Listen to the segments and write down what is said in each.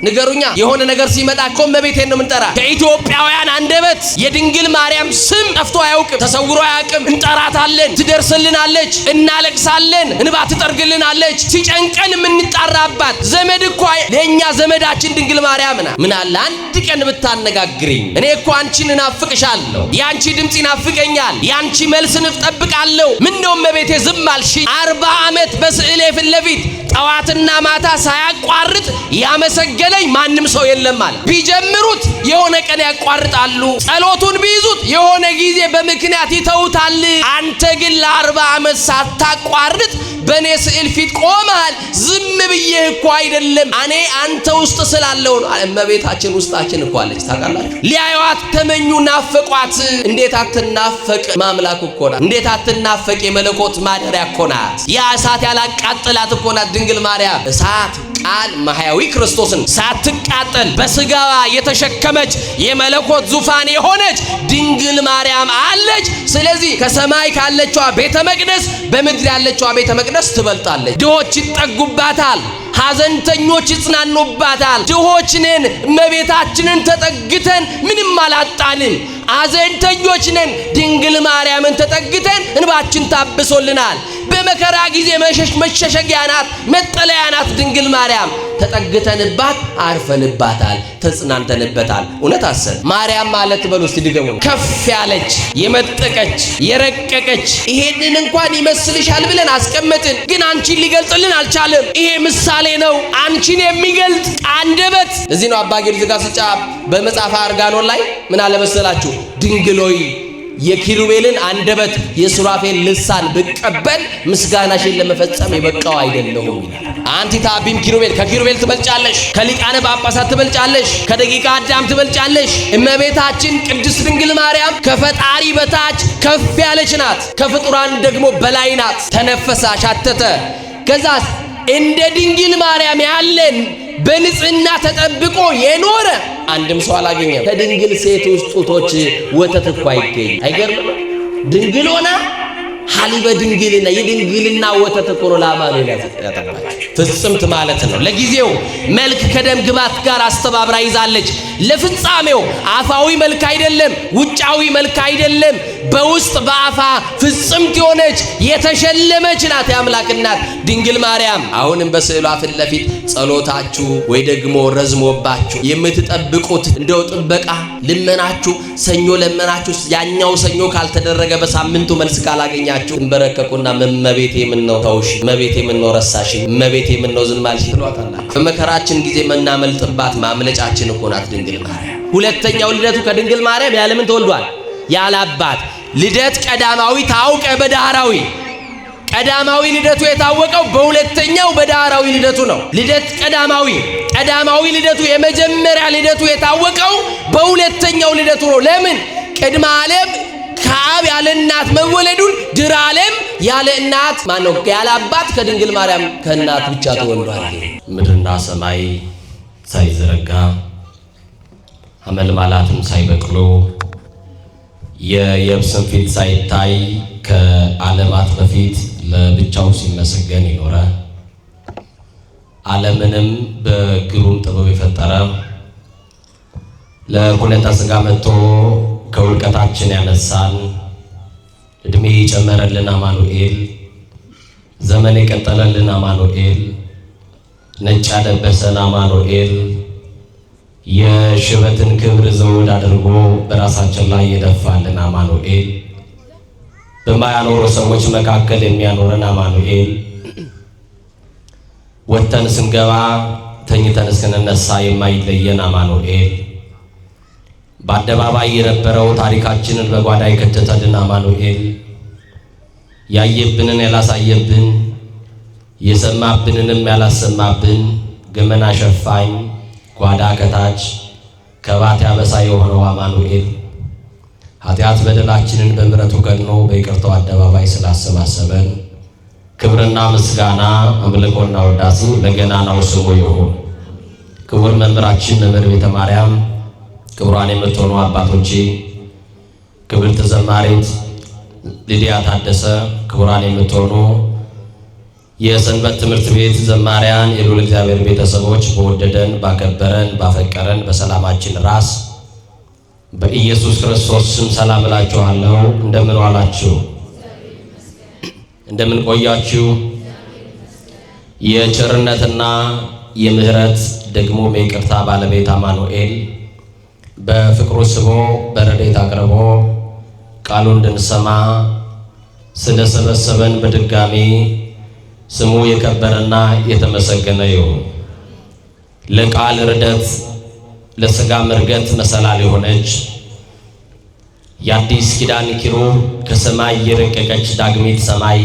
ንገሩኛ የሆነ ነገር ሲመጣ እኮ እመቤቴን ነው ምንጠራ። ከኢትዮጵያውያን አንደበት የድንግል ማርያም ስም ጠፍቶ አያውቅም፣ ተሰውሮ አያውቅም። እንጠራታለን፣ ትደርስልናለች፣ እናለቅሳለን፣ እንባ ትጠርግልናለች። ሲጨንቀን የምንጣራባት ዘመድ እኮ ለኛ ዘመዳችን ድንግል ማርያም ናት። ምን አለ አንድ ቀን ብታነጋግሪኝ፣ እኔ እኮ አንቺን እናፍቅሻለሁ፣ ያንቺ ድምጽ ይናፍቀኛል፣ ያንቺ መልስ እንጠብቃለሁ። ምን ነው እመቤቴ ዝም አልሽ? 40 ዓመት በስዕሌ ፊት ለፊት ጠዋትና ማታ ሳያቋርጥ ያመሰገነኝ ማንም ሰው የለም ማለት። ቢጀምሩት የሆነ ቀን ያቋርጣሉ፣ ጸሎቱን ቢይዙት የሆነ ጊዜ በምክንያት ይተውታል። አንተ ግን ለ40 ዓመት ሳታቋርጥ በኔ ስዕል ፊት ቆመሃል። ዝም ብዬ እኮ አይደለም፣ እኔ አንተ ውስጥ ስላለው ነው። እመቤታችን ውስጣችን እኮ አለች ታውቃላችሁ። ሊያዩዋት ተመኙ፣ ናፈቋት። እንዴት አትናፈቅ? ማምላክ እኮ ናት። እንዴት አትናፈቅ? የመለኮት ማደሪያ እኮ ናት። ያ እሳት ያላቃጥላት እኮ ናት ድንግል ማርያም። እሳት ቃል ማህያዊ ክርስቶስን ሳትቃጠል በስጋዋ የተሸከመች የመለኮት ዙፋን የሆነች ድንግል ማርያም አለች። ስለዚህ ከሰማይ ካለችዋ ቤተ መቅደስ በምድር ያለችዋ ቤተ መቅደስ ትበልጣለች። ድሆች ይጠጉባታል፣ ሐዘንተኞች ይጽናኑባታል። ድሆች ነን፣ እመቤታችንን ተጠግተን ምንም አላጣንም። ሐዘንተኞች ነን፣ ድንግል ማርያምን ተጠግተን እንባችን ታብሶልናል። በመከራ ጊዜ መሸሸጊያ ናት፣ መጠለያ ናት ድንግል ማርያም። ተጠግተንባት አርፈንባታል፣ ተጽናንተንበታል። እውነት አሰብ ማርያም ማለት በሉ እስቲ ድገሙ። ከፍ ያለች፣ የመጠቀች፣ የረቀቀች። ይሄንን እንኳን ይመስልሻል ብለን አስቀመጥን፣ ግን አንቺን ሊገልጽልን አልቻለም። ይሄ ምሳሌ ነው፣ አንቺን የሚገልጥ አንደበት። እዚህ ነው አባ ጊዮርጊስ ዘጋስጫ በመጽሐፈ አርጋኖን ላይ ምን አለ መሰላችሁ? ድንግሎይ የኪሩቤልን አንደበት የሱራፌል ልሳን ብቀበል ምስጋናሽን ለመፈጸም የበቃው አይደለሁም ይላል። አንቲ ታቢም ኪሩቤል፣ ከኪሩቤል ትበልጫለሽ፣ ከሊቃነ ጳጳሳት ትበልጫለሽ፣ ከደቂቀ አዳም ትበልጫለሽ። እመቤታችን ቅድስት ድንግል ማርያም ከፈጣሪ በታች ከፍ ያለች ናት፣ ከፍጡራን ደግሞ በላይ ናት። ተነፈሰ፣ አሻተተ። ከዛስ እንደ ድንግል ማርያም ያለን በንጽህና ተጠብቆ የኖረ አንድም ሰው አላገኘም። ከድንግል ሴት ውስጥ ጡቶች ወተት እኮ አይገኝ። አይገርም? ድንግል ሆና ሐሊበ ድንግልና የድንግልና ወተት እኮ ነው ለአማኑኤል ያጠባች። ፍጽምት ማለት ነው። ለጊዜው መልክ ከደም ግባት ጋር አስተባብራ ይዛለች። ለፍጻሜው አፋዊ መልክ አይደለም፣ ውጫዊ መልክ አይደለም፣ በውስጥ በአፋ ፍጽምት የሆነች የተሸለመች ናት የአምላክ እናት ድንግል ማርያም። አሁንም በስዕሏ ፊት ለፊት ጸሎታችሁ ወይ ደግሞ ረዝሞባችሁ የምትጠብቁት እንደው ጥበቃ ልመናችሁ ሰኞ ለመናችሁ ያኛው ሰኞ ካልተደረገ በሳምንቱ መልስ ካላገኛችሁ እንበረከቁና እመቤቴ ምን ነው ተውሽ፣ እመቤቴ ምን ነው ረሳሽ፣ እመቤቴ ምን ነው ዝም አልሽ ትሏታላችሁ። በመከራችን ጊዜ መናመልጥባት ማምለጫችን እኮ ናት ድንግል ማርያም። ሁለተኛው ልደቱ ከድንግል ማርያም ያለምን ተወልዷል? ያለ አባት ልደት ቀዳማዊ ታውቀ በዳህራዊ። ቀዳማዊ ልደቱ የታወቀው በሁለተኛው በዳህራዊ ልደቱ ነው። ልደት ቀዳማዊ ልደቱ የመጀመሪያ ልደቱ የታወቀው በሁለተኛው ልደቱ ነው። ለምን? ቅድመ ዓለም ከአብ ያለ እናት መወለዱን ድረ ዓለም ያለ እናት ማነው ያለ አባት ከድንግል ማርያም ከእናት ብቻ ተወልዷል። ምድርና ሰማይ ሳይዘረጋ አመልማላትም ሳይበቅሉ የየብስም ፊት ሳይታይ ከዓለማት በፊት ለብቻው ሲመሰገን ይኖረ ዓለምንም በግሩም ጥበብ የፈጠረ ለሁለተ ሥጋ መጥቶ ከውድቀታችን ያነሳን እድሜ የጨመረልን አማኑኤል፣ ዘመን የቀጠለልን አማኑኤል፣ ነጭ ያለበሰን አማኑኤል፣ የሽበትን ክብር ዘውድ አድርጎ በራሳችን ላይ የደፋልን አማኑኤል፣ በማያኖሩ ሰዎች መካከል የሚያኖረን አማኑኤል፣ ወጥተን ስንገባ ተኝተን እስክንነሳ የማይለየን አማኑኤል፣ በአደባባይ የነበረው ታሪካችንን በጓዳ የከተተልን አማኑኤል፣ ያየብንን ያላሳየብን የሰማብንንም ያላሰማብን ገመና ሸፋኝ ጓዳ ከታች ከባት ያበሳ የሆነው አማኑኤል ኃጢአት በደላችንን በምሕረቱ ገኖ በይቅርታው አደባባይ ስላሰባሰበን ክብርና ምስጋና አምልኮና ውዳሴ ለገናናው ስሙ ይሁን። ክቡር መምህራችን መምህር ቤተ ማርያም፣ ክቡራን የምትሆኑ አባቶቼ፣ ክብርት ዘማሪት ሊዲያ ታደሰ፣ ክቡራን የምትሆኑ የሰንበት ትምህርት ቤት ዘማሪያን የልዑል እግዚአብሔር ቤተሰቦች በወደደን ባከበረን ባፈቀረን በሰላማችን ራስ በኢየሱስ ክርስቶስ ስም ሰላም እላችኋለሁ። እንደምን ዋላችሁ? እንደምን ቆያችሁ? የቸርነትና የምህረት ደግሞ የይቅርታ ባለቤት አማኑኤል በፍቅሩ ስቦ በረድኤት አቅርቦ ቃሉን እንድንሰማ ስለሰበሰበን በድጋሚ ስሙ የከበረና የተመሰገነ ይሁን። ለቃል ርደት ለሥጋ መርገት መሰላል የሆነች የአዲስ ኪዳን ኪሩብ ከሰማይ የረቀቀች ዳግሚት ሰማይ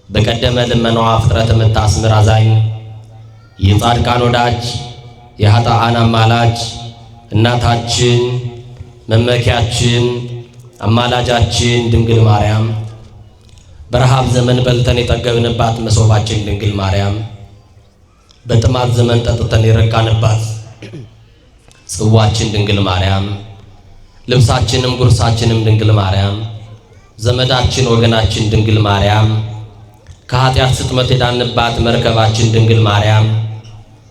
በቀደመ ልመናዋ ፍጥረት የምታስምር አዛኝ የጻድቃን ወዳጅ የኃጥአን አማላጅ እናታችን መመኪያችን አማላጃችን ድንግል ማርያም በረሃብ ዘመን በልተን የጠገብንባት መሶባችን ድንግል ማርያም በጥማት ዘመን ጠጥተን የረካንባት ጽዋችን ድንግል ማርያም ልብሳችንም ጉርሳችንም ድንግል ማርያም ዘመዳችን ወገናችን ድንግል ማርያም ከኃጢአት ስጥመት የዳንባት መርከባችን ድንግል ማርያም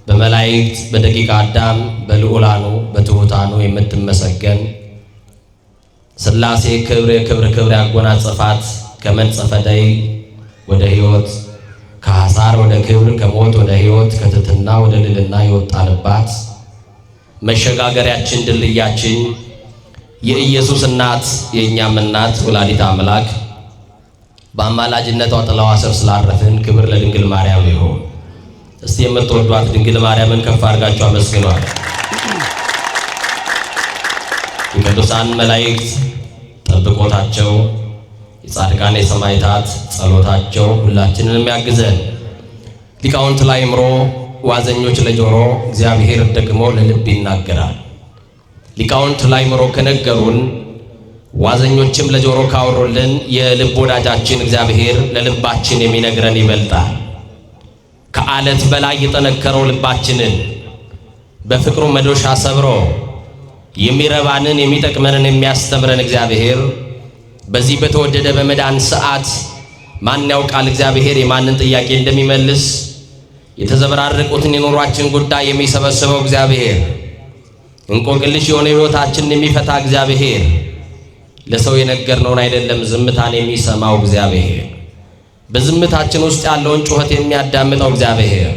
በመላእክት በደቂቀ አዳም በልዑላኑ በትሑታኑ የምትመሰገን ሥላሴ ክብር ክብር ያጎናጸፋት ከመንጸፈ ደይ ወደ ሕይወት ከሐሳር ወደ ክብር ከሞት ወደ ሕይወት ከትሕትና ወደ ልዕልና የወጣንባት መሸጋገሪያችን ድልድያችን የኢየሱስ እናት የእኛም እናት ወላዲተ አምላክ በአማላጅነቷ ጥላዋ ስር ስላረፍን ክብር ለድንግል ማርያም ይሁን። እስቲ የምትወዷት ድንግል ማርያምን ከፍ አድርጋችሁ አመስግኗት። የቅዱሳን መላእክት ጠብቆታቸው የጻድቃን የሰማዕታት ጸሎታቸው ሁላችንንም ያግዘን። ሊቃውንት ለአእምሮ ዋዘኞች ለጆሮ እግዚአብሔር ደግሞ ለልብ ይናገራል። ሊቃውንት ለአእምሮ ከነገሩን ዋዘኞችም ለጆሮ ካወሩልን የልብ ወዳጃችን እግዚአብሔር ለልባችን የሚነግረን ይበልጣል። ከአለት በላይ የጠነከረው ልባችንን በፍቅሩ መዶሻ ሰብሮ የሚረባንን የሚጠቅመንን የሚያስተምረን እግዚአብሔር በዚህ በተወደደ በመዳን ሰዓት ማን ያውቃል እግዚአብሔር የማንን ጥያቄ እንደሚመልስ የተዘበራረቁትን የኑሯችን ጉዳይ የሚሰበስበው እግዚአብሔር እንቆቅልሽ የሆነ ሕይወታችንን የሚፈታ እግዚአብሔር ለሰው የነገርነውን አይደለም ዝምታን የሚሰማው እግዚአብሔር በዝምታችን ውስጥ ያለውን ጩኸት የሚያዳምጠው እግዚአብሔር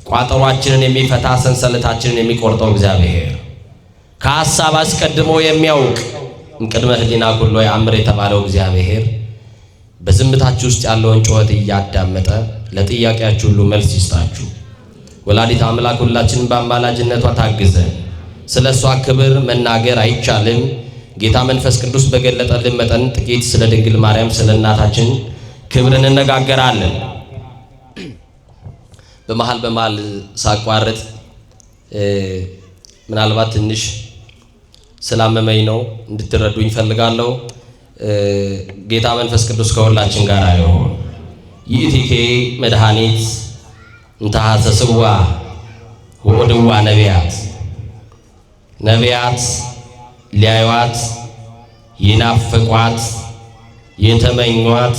ቋጠሯችንን የሚፈታ ሰንሰለታችንን የሚቆርጠው እግዚአብሔር ከሐሳብ አስቀድሞ የሚያውቅ ቅድመ ሕሊና ሁሉ ያምር የተባለው እግዚአብሔር በዝምታችሁ ውስጥ ያለውን ጩኸት እያዳመጠ ለጥያቄያችሁ ሁሉ መልስ ይስጣችሁ። ወላዲተ አምላክ ሁላችንን በአማላጅነቷ ታግዘን። ስለሷ ክብር መናገር አይቻልም። ጌታ መንፈስ ቅዱስ በገለጠልን መጠን ጥቂት ስለ ድንግል ማርያም ስለ እናታችን ክብር እንነጋገራለን። በመሃል ሳቋርጥ ምናልባት ትንሽ ስላመመኝ ነው እንድትረዱኝ ፈልጋለሁ። ጌታ መንፈስ ቅዱስ ከሁላችን ጋር ይሁን። ይእቲኬ መድኃኒት እንተሐሰስዋ ወዕድዋ ነቢያት ሊያዩዋት ይናፍቋት የተመኟት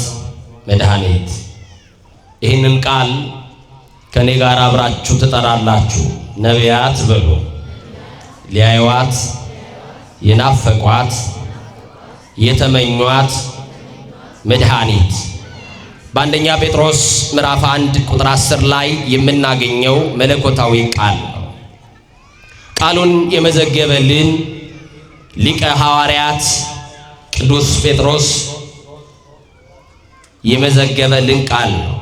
መድኃኒት። ይህንን ቃል ከኔ ጋር አብራችሁ ትጠራላችሁ። ነቢያት በሉ፣ ሊያዩዋት ይናፍቋት የተመኟት መድኃኒት። በአንደኛ ጴጥሮስ ምዕራፍ 1 ቁጥር 10 ላይ የምናገኘው መለኮታዊ ቃል ነው። ቃሉን የመዘገበልን ሊቀ ሐዋርያት ቅዱስ ጴጥሮስ የመዘገበልን ቃል ነው።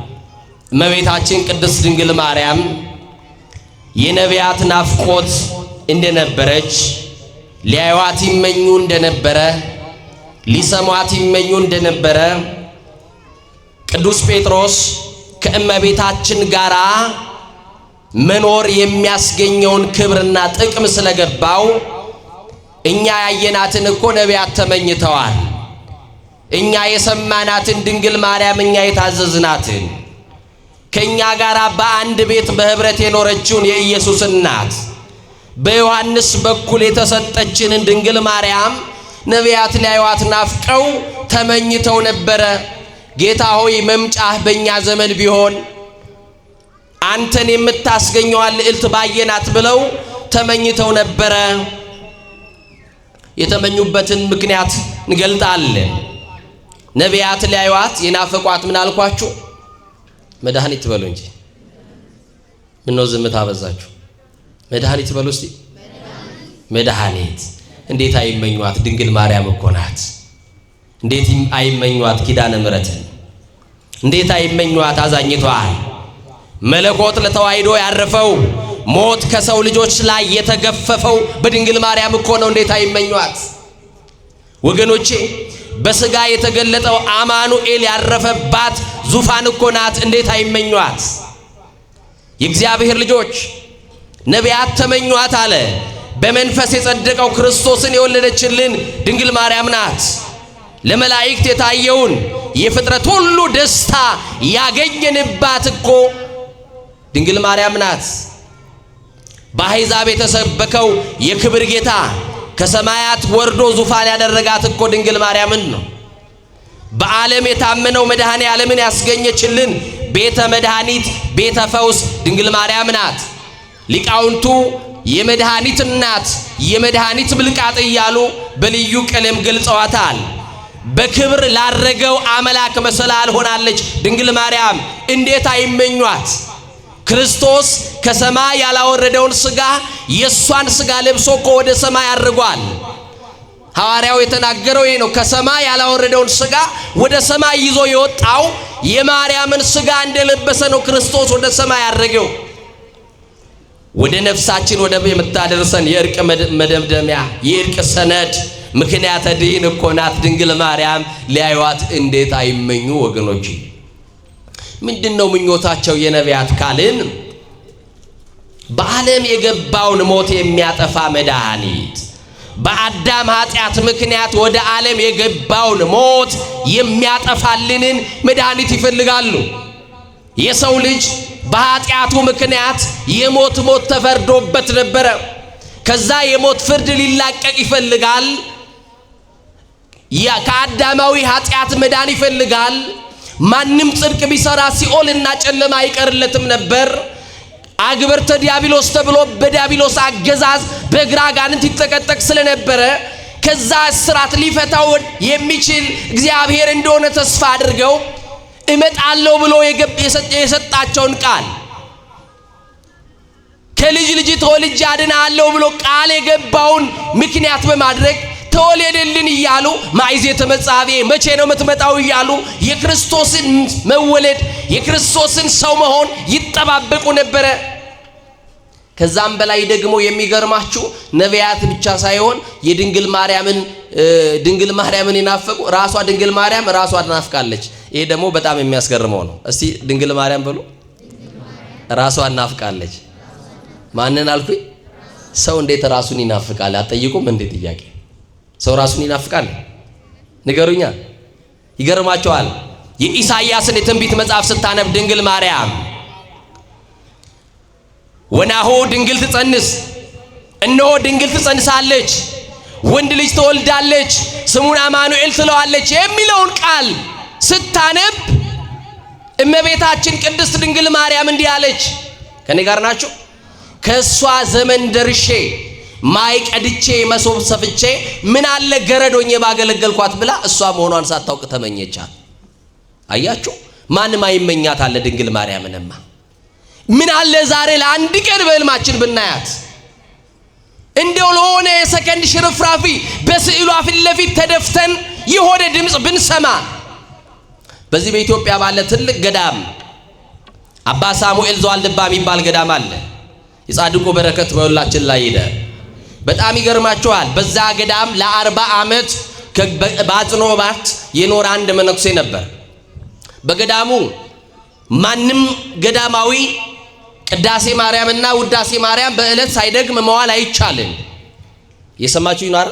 እመቤታችን ቅድስት ድንግል ማርያም የነቢያት ናፍቆት እንደነበረች ሊያዩዋት ይመኙ እንደነበረ ሊሰሟት ይመኙ እንደነበረ ቅዱስ ጴጥሮስ ከእመቤታችን ጋር መኖር የሚያስገኘውን ክብርና ጥቅም ስለገባው እኛ ያየናትን እኮ ነቢያት ተመኝተዋል። እኛ የሰማናትን ድንግል ማርያም እኛ የታዘዝናትን ከኛ ጋር በአንድ ቤት በህብረት የኖረችውን የኢየሱስ እናት በዮሐንስ በኩል የተሰጠችንን ድንግል ማርያም ነቢያት ሊያዩዋት ናፍቀው ተመኝተው ነበረ። ጌታ ሆይ መምጫህ በእኛ ዘመን ቢሆን አንተን የምታስገኘዋን ልዕልት ባየናት ብለው ተመኝተው ነበረ። የተመኙበትን ምክንያት እንገልጣለን። ነቢያት ሊያዩዋት የናፈቋት ምን አልኳችሁ? መድኃኒት በሉ እንጂ ምነው ዝምታ በዛችሁ? መድኃኒት በሉ እስቲ። መድኃኒት እንዴት አይመኟት? ድንግል ማርያም እኮ ናት። እንዴት አይመኟት ኪዳነ ምሕረትን? እንዴት አይመኟት አዛኝቷን? መለኮት ለተዋሕዶ ያረፈው ሞት ከሰው ልጆች ላይ የተገፈፈው በድንግል ማርያም እኮ ነው። እንዴት አይመኟት ወገኖቼ? በስጋ የተገለጠው አማኑኤል ያረፈባት ዙፋን እኮ ናት። እንዴት አይመኟት? የእግዚአብሔር ልጆች ነቢያት ተመኟት አለ። በመንፈስ የጸደቀው ክርስቶስን የወለደችልን ድንግል ማርያም ናት። ለመላእክት የታየውን የፍጥረት ሁሉ ደስታ ያገኘንባት እኮ ድንግል ማርያም ናት። በአሕዛብ የተሰበከው የክብር ጌታ ከሰማያት ወርዶ ዙፋን ያደረጋት እኮ ድንግል ማርያምን ነው። በዓለም የታመነው መድኃኔ ዓለምን ያስገኘችልን ቤተ መድኃኒት ቤተ ፈውስ ድንግል ማርያም ናት። ሊቃውንቱ የመድኃኒት እናት የመድኃኒት ብልቃጥ እያሉ በልዩ ቀለም ገልጸዋታል። በክብር ላረገው አምላክ መሰላል ሆናለች ድንግል ማርያም። እንዴት አይመኟት? ክርስቶስ ከሰማይ ያላወረደውን ሥጋ የሷን ሥጋ ለብሶ እኮ ወደ ሰማይ አድርጓል። ሐዋርያው የተናገረው ይሄ ነው። ከሰማይ ያላወረደውን ሥጋ ወደ ሰማይ ይዞ የወጣው የማርያምን ሥጋ እንደለበሰ ነው ክርስቶስ ወደ ሰማይ ያደረገው። ወደ ነፍሳችን ወደ የምታደርሰን የእርቅ መደምደሚያ የእርቅ ሰነድ ምክንያተ ድኅነት እኮ ናት ድንግል ማርያም። ሊያዩዋት እንዴት አይመኙ ወገኖች? ምንድነው ምኞታቸው የነቢያት ካልን? በዓለም የገባውን ሞት የሚያጠፋ መድኃኒት፣ በአዳም ኃጢአት ምክንያት ወደ ዓለም የገባውን ሞት የሚያጠፋልንን መድኃኒት ይፈልጋሉ። የሰው ልጅ በኃጢአቱ ምክንያት የሞት ሞት ተፈርዶበት ነበረ። ከዛ የሞት ፍርድ ሊላቀቅ ይፈልጋል። ከአዳማዊ ኃጢአት መዳን ይፈልጋል። ማንም ጽድቅ ቢሰራ ሲኦልና ጨለማ አይቀርለትም ነበር። አግብርተ ዲያብሎስ ተብሎ በዲያብሎስ አገዛዝ በግራ አጋንንት ይጠቀጠቅ ስለነበረ ከዛ እስራት ሊፈታው የሚችል እግዚአብሔር እንደሆነ ተስፋ አድርገው እመጣለሁ ብሎ የሰጣቸውን ቃል ከልጅ ልጅ ተወልጄ አድናለሁ ብሎ ቃል የገባውን ምክንያት በማድረግ ተወለደልን እያሉ ማይዜተ መጻቤ መቼ ነው የምትመጣው እያሉ የክርስቶስን መወለድ የክርስቶስን ሰው መሆን ይጠባበቁ ነበረ። ከዛም በላይ ደግሞ የሚገርማችሁ ነቢያት ብቻ ሳይሆን የድንግል ማርያምን ይናፈቁ። ራሷ ድንግል ማርያም ራሷ ትናፍቃለች። ይሄ ደግሞ በጣም የሚያስገርመው ነው። እስቲ ድንግል ማርያም ብሉ። ራሷ እናፍቃለች። ማንን አልኩኝ? ሰው እንዴት ራሱን ይናፍቃል? አትጠይቁም እንዴ ጥያቄ? ሰው ራሱን ይናፍቃል? ንገሩኛ። ይገርማቸዋል። የኢሳይያስን የትንቢት መጽሐፍ ስታነብ ድንግል ማርያም ወናሁ ድንግል ትጸንስ፣ እነሆ ድንግል ትጸንሳለች፣ ወንድ ልጅ ትወልዳለች፣ ስሙን አማኑኤል ትለዋለች የሚለውን ቃል ስታነብ እመቤታችን ቅድስት ድንግል ማርያም እንዲህ አለች። ከኔ ጋር ናችሁ? ከሷ ዘመን ደርሼ ማይ ቀድቼ መሶብ ሰፍቼ ምን አለ ገረዶኜ ባገለገልኳት ብላ እሷ መሆኗን ሳታውቅ ተመኘቻት። አያችሁ? ማንም አይመኛት አለ ድንግል ማርያምንማ። ምን አለ ዛሬ ለአንድ ቀን በህልማችን ብናያት፣ እንደው ለሆነ የሰከንድ ሽርፍራፊ በስዕሏ ፊት ለፊት ተደፍተን የሆነ ድምፅ ብንሰማ። በዚህ በኢትዮጵያ ባለ ትልቅ ገዳም አባ ሳሙኤል ዘዋልድባ የሚባል ገዳም አለ። የጻድቁ በረከት በሁላችን ላይ ይደር። በጣም ይገርማቸዋል። በዛ ገዳም ለ40 ዓመት በአጽኖ ባት የኖረ አንድ መነኩሴ ነበር። በገዳሙ ማንም ገዳማዊ ቅዳሴ ማርያምና ውዳሴ ማርያም በእለት ሳይደግም መዋል አይቻልም። የሰማችሁ ይኖር።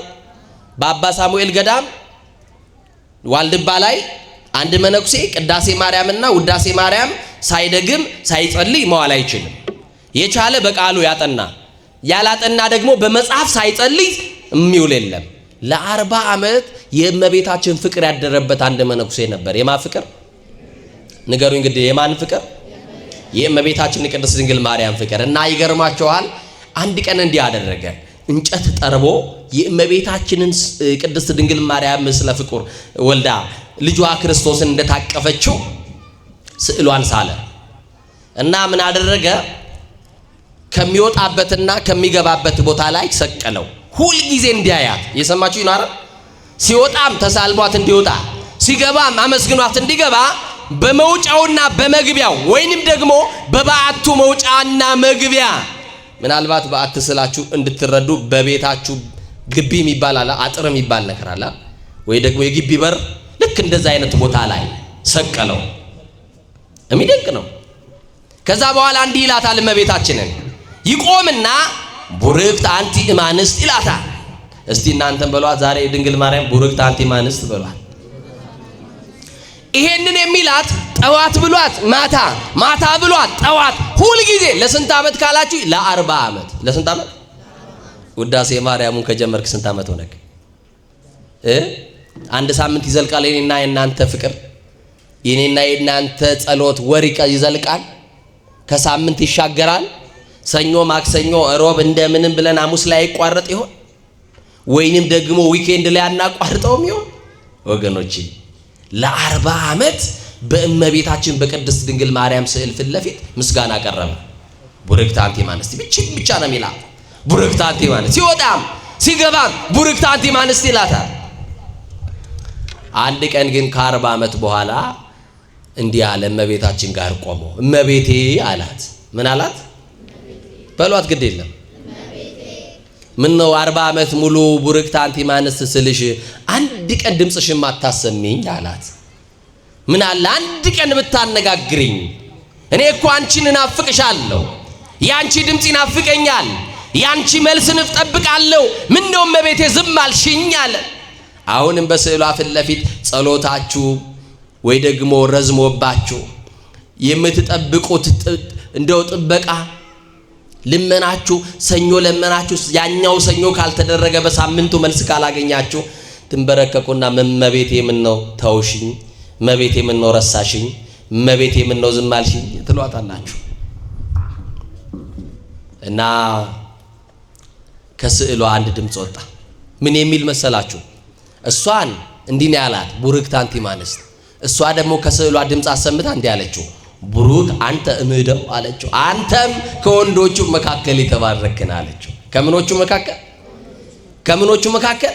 በአባ ሳሙኤል ገዳም ዋልድባ ላይ አንድ መነኩሴ ቅዳሴ ማርያምና ውዳሴ ማርያም ሳይደግም ሳይጸልይ መዋል አይችልም። የቻለ በቃሉ ያጠና፣ ያላጠና ደግሞ በመጽሐፍ ሳይጸልይ የሚውል የለም። ለ40 ዓመት የእመቤታችን ፍቅር ያደረበት አንድ መነኩሴ ነበር። የማ ፍቅር? ንገሩኝ እንግዲህ የማን ፍቅር? የእመቤታችን ቅድስት ድንግል ማርያም ፍቅር። እና ይገርማችኋል አንድ ቀን እንዲህ አደረገ። እንጨት ጠርቦ የእመቤታችንን ቅድስት ድንግል ማርያም ምስለ ፍቁር ወልዳ ልጇ ክርስቶስን እንደታቀፈችው ስዕሏን ሳለ እና ምን አደረገ? ከሚወጣበትና ከሚገባበት ቦታ ላይ ሰቀለው። ሁል ጊዜ እንዲያያት የሰማችሁ ይናረ ሲወጣም ተሳልሟት እንዲወጣ ሲገባም አመስግኗት እንዲገባ በመውጫውና በመግቢያው ወይንም ደግሞ በበዓቱ መውጫና መግቢያ ምናልባት በዓት ስላችሁ እንድትረዱ በቤታችሁ ግቢ የሚባል አለ፣ አጥር የሚባል ነገር አለ ወይ ደግሞ የግቢ በር ልክ እንደዛ አይነት ቦታ ላይ ሰቀለው። የሚደንቅ ነው። ከዛ በኋላ እንዲህ ይላታል እመቤታችንን ይቆምና ቡርክት አንቲ እማንስት ይላታል። እስቲ እናንተም በሏት ዛሬ ድንግል ማርያም ቡርክት አንቲ እማንስት በሏት። ይሄንን የሚላት ጠዋት ብሏት ማታ፣ ማታ ብሏት ጠዋት፣ ሁል ጊዜ ለስንት ዓመት ካላችሁ ለ40 ዓመት። ለስንት ዓመት? ውዳሴ ማርያሙን ከጀመርክ ስንት ዓመት ሆነክ? አንድ ሳምንት ይዘልቃል የኔና የናንተ ፍቅር፣ የኔና የናንተ ጸሎት ወር ይዘልቃል፣ ከሳምንት ይሻገራል። ሰኞ ማክሰኞ ሮብ እንደምንም ብለን ሐሙስ ላይ ይቋረጥ ይሆን ወይንም ደግሞ ዊኬንድ ላይ አናቋርጠውም ይሆን? ወገኖቼ ለ40 ዓመት በእመቤታችን በቅድስት ድንግል ማርያም ስዕል ፊት ለፊት ምስጋና ቀረበ። ቡርክት አንቲ እማንስት ብቻ ነው የሚላት። ቡርክት አንቲ እማንስት ሲወጣም ሲገባም ቡርክት አንቲ እማንስት ይላታል። አንድ ቀን ግን ከ40 ዓመት በኋላ እንዲህ አለ እመቤታችን ጋር ቆሞ እመቤቴ አላት። ምን አላት? በሏት ግድ የለም ምን ነው 40 ዓመት ሙሉ ቡርክት አንቲ እማንስት ስልሽ አንድ ቀን ድምጽሽን ማታሰሚኝ አላት። ምን አለ አንድ ቀን ብታነጋግሪኝ፣ እኔ እኮ አንቺን እናፍቅሻለሁ፣ ያንቺ ድምጽ ይናፍቀኛል፣ ያንቺ መልስን እጠብቃለሁ፣ ምን ነው እመቤቴ ዝም አልሽኝ አለ። አሁንም በስዕሏ ፊት ለፊት ጸሎታችሁ ወይ ደግሞ ረዝሞባችሁ የምትጠብቁት እንደው ጥበቃ ልመናችሁ ሰኞ ለመናችሁ ያኛው ሰኞ ካልተደረገ በሳምንቱ መልስ ካላገኛችሁ ትንበረከቁና እመቤቴ ምን ነው ተውሽኝ፣ እመቤቴ ምን ነው ረሳሽኝ፣ እመቤቴ ምን ነው ዝም አልሽኝ ትሏታላችሁ። እና ከስዕሏ አንድ ድምጽ ወጣ። ምን የሚል መሰላችሁ? እሷን እንዲህ ነው ያላት ቡርክት አንቲ እማንስት። እሷ ደግሞ ከስዕሏ ድምጽ አሰምታ እንዲህ አለችው ቡሩክ አንተ እምደው አለችው። አንተም ከወንዶቹ መካከል የተባረክን አለችው። ከምኖቹ መካከል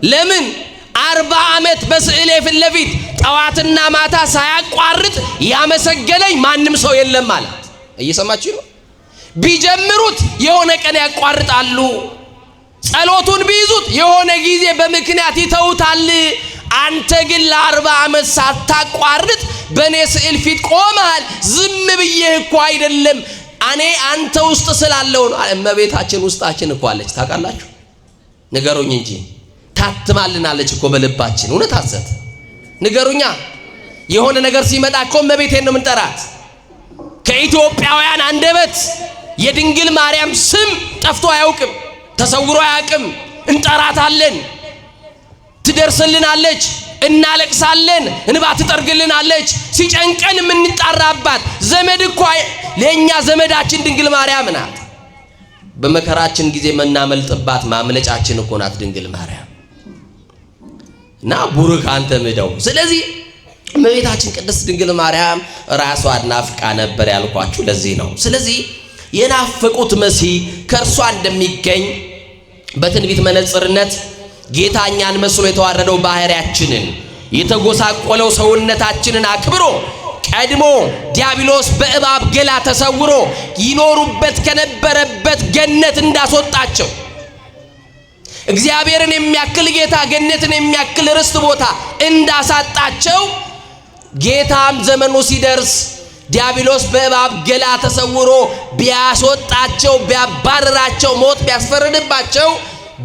ለምን 40 ዓመት በስዕሌ ፊት ለፊት ጠዋትና ማታ ሳያቋርጥ ያመሰገነኝ ማንም ሰው የለም አላት። እየሰማችሁ ነው? ቢጀምሩት የሆነ ቀን ያቋርጣሉ፣ ጸሎቱን ቢይዙት የሆነ ጊዜ በምክንያት ይተውታል። አንተ ግን ለ40 ዓመት ሳታቋርጥ በኔ ስዕል ፊት ቆመሃል። ዝም ብዬ እኮ አይደለም እኔ አንተ ውስጥ ስላለው ነው። እመቤታችን ውስጣችን እኮ አለች ታውቃላችሁ? ንገሩኝ እንጂ ታትማልናለች እኮ በልባችን። እውነት አዘት ንገሩኛ። የሆነ ነገር ሲመጣ እኮ እመቤቴን ነው የምንጠራት። ከኢትዮጵያውያን አንደበት የድንግል ማርያም ስም ጠፍቶ አያውቅም፣ ተሰውሮ አያውቅም። እንጠራታለን፣ ትደርስልናለች፣ እናለቅሳለን፣ እንባ ትጠርግልናለች። ሲጨንቀን የምንጣራባት ዘመድ እኮ ለኛ ዘመዳችን ድንግል ማርያም ናት። በመከራችን ጊዜ መናመልጥባት ማምለጫችን እኮ ናት ድንግል ማርያም። እና ቡሩክ አንተ እምደው። ስለዚህ እመቤታችን ቅድስት ድንግል ማርያም ራሷ ናፍቃ ነበር ያልኳችሁ ለዚህ ነው። ስለዚህ የናፈቁት መሲህ ከእርሷ እንደሚገኝ በትንቢት መነጽርነት ጌታኛን መስሎ የተዋረደው ባህሪያችንን የተጎሳቆለው ሰውነታችንን አክብሮ ቀድሞ ዲያብሎስ በእባብ ገላ ተሰውሮ ይኖሩበት ከነበረበት ገነት እንዳስወጣቸው እግዚአብሔርን የሚያክል ጌታ ገነትን የሚያክል ርስት ቦታ እንዳሳጣቸው ጌታም ዘመኑ ሲደርስ ዲያብሎስ በእባብ ገላ ተሰውሮ ቢያስወጣቸው ቢያባረራቸው ሞት ቢያስፈርድባቸው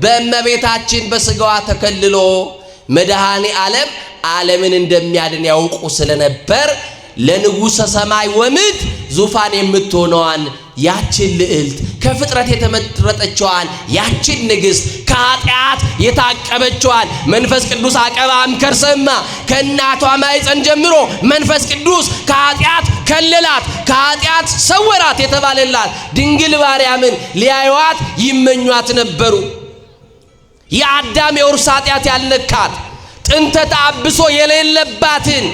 በእመቤታችን በስጋዋ ተከልሎ መድኃኔ ዓለምን እንደሚያድን ያውቁ ስለነበር ለንጉሠ ሰማይ ወምድር ዙፋን የምትሆነዋን ያችን ልዕልት ከፍጥረት የተመረጠችዋን ያችን ንግሥት ከኃጢአት የታቀበችዋን መንፈስ ቅዱስ አቀባም ከርሰማ ከእናቷ ማኅፀን ጀምሮ መንፈስ ቅዱስ ከኃጢአት ከለላት ከኃጢአት ሰወራት የተባለላት ድንግል ማርያምን ሊያዩዋት ይመኟት ነበሩ። የአዳም የውርስ ኃጢአት ያልነካት ጥንተ ተአብሶ የሌለባትን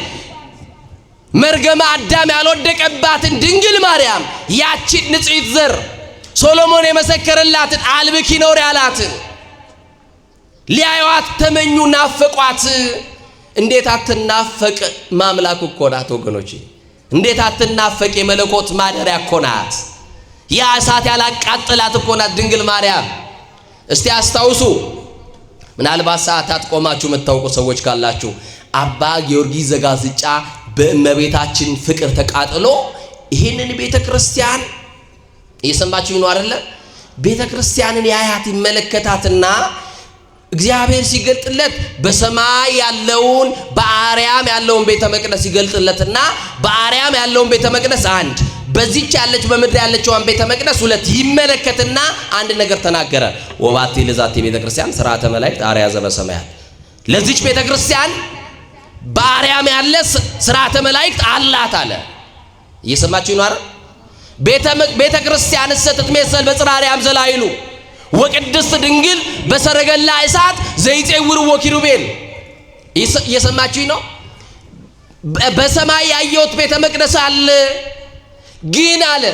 መርገመ አዳም ያልወደቀባትን ድንግል ማርያም ያችን ንጽሕት ዘር ሶሎሞን የመሰከረላትን አልብኪ ኖር ያላትን ሊያዩዋት ተመኙ፣ ናፈቋት። እንዴት አትናፈቅ? ማምላክ እኮ ናት ወገኖቼ። እንዴት አትናፈቅ? የመለኮት ማደሪያ እኮ ናት። ያ እሳት ያላቃጠላት እኮ ናት ድንግል ማርያም። እስቲ አስታውሱ። ምናልባት ሰዓታት ቆማችሁ የምታውቁ ሰዎች ካላችሁ አባ ጊዮርጊስ ዘጋስጫ በእመቤታችን ፍቅር ተቃጥሎ ይሄንን ቤተክርስቲያን እየሰማችሁ ነው አይደለ? ቤተክርስቲያንን ያያት ይመለከታትና እግዚአብሔር ሲገልጥለት በሰማይ ያለውን በአርያም ያለውን ቤተ መቅደስ ይገልጥለትና በአርያም ያለውን ቤተ መቅደስ አንድ፣ በዚህች ያለች በምድር ያለችውን ቤተ መቅደስ ሁለት ይመለከትና አንድ ነገር ተናገረ። ወባቲ ለዛቲ ቤተክርስቲያን ሥርዓተ መላእክት አርያ ዘበሰማያት። ለዚህች ቤተክርስቲያን በአርያም ያለ ሥርዓተ መላእክት አላት አለ። እየሰማችሁ ነው አይደል? ቤተ ክርስቲያን ስትትመሰል በጽርሐ አርያም ዘላይሉ ወቅድስት ድንግል በሰረገላ እሳት ዘይጼውርዎ ኪሩቤል። እየሰማችሁ ነው? በሰማይ ያየሁት ቤተ መቅደስ አለ፣ ግን አለ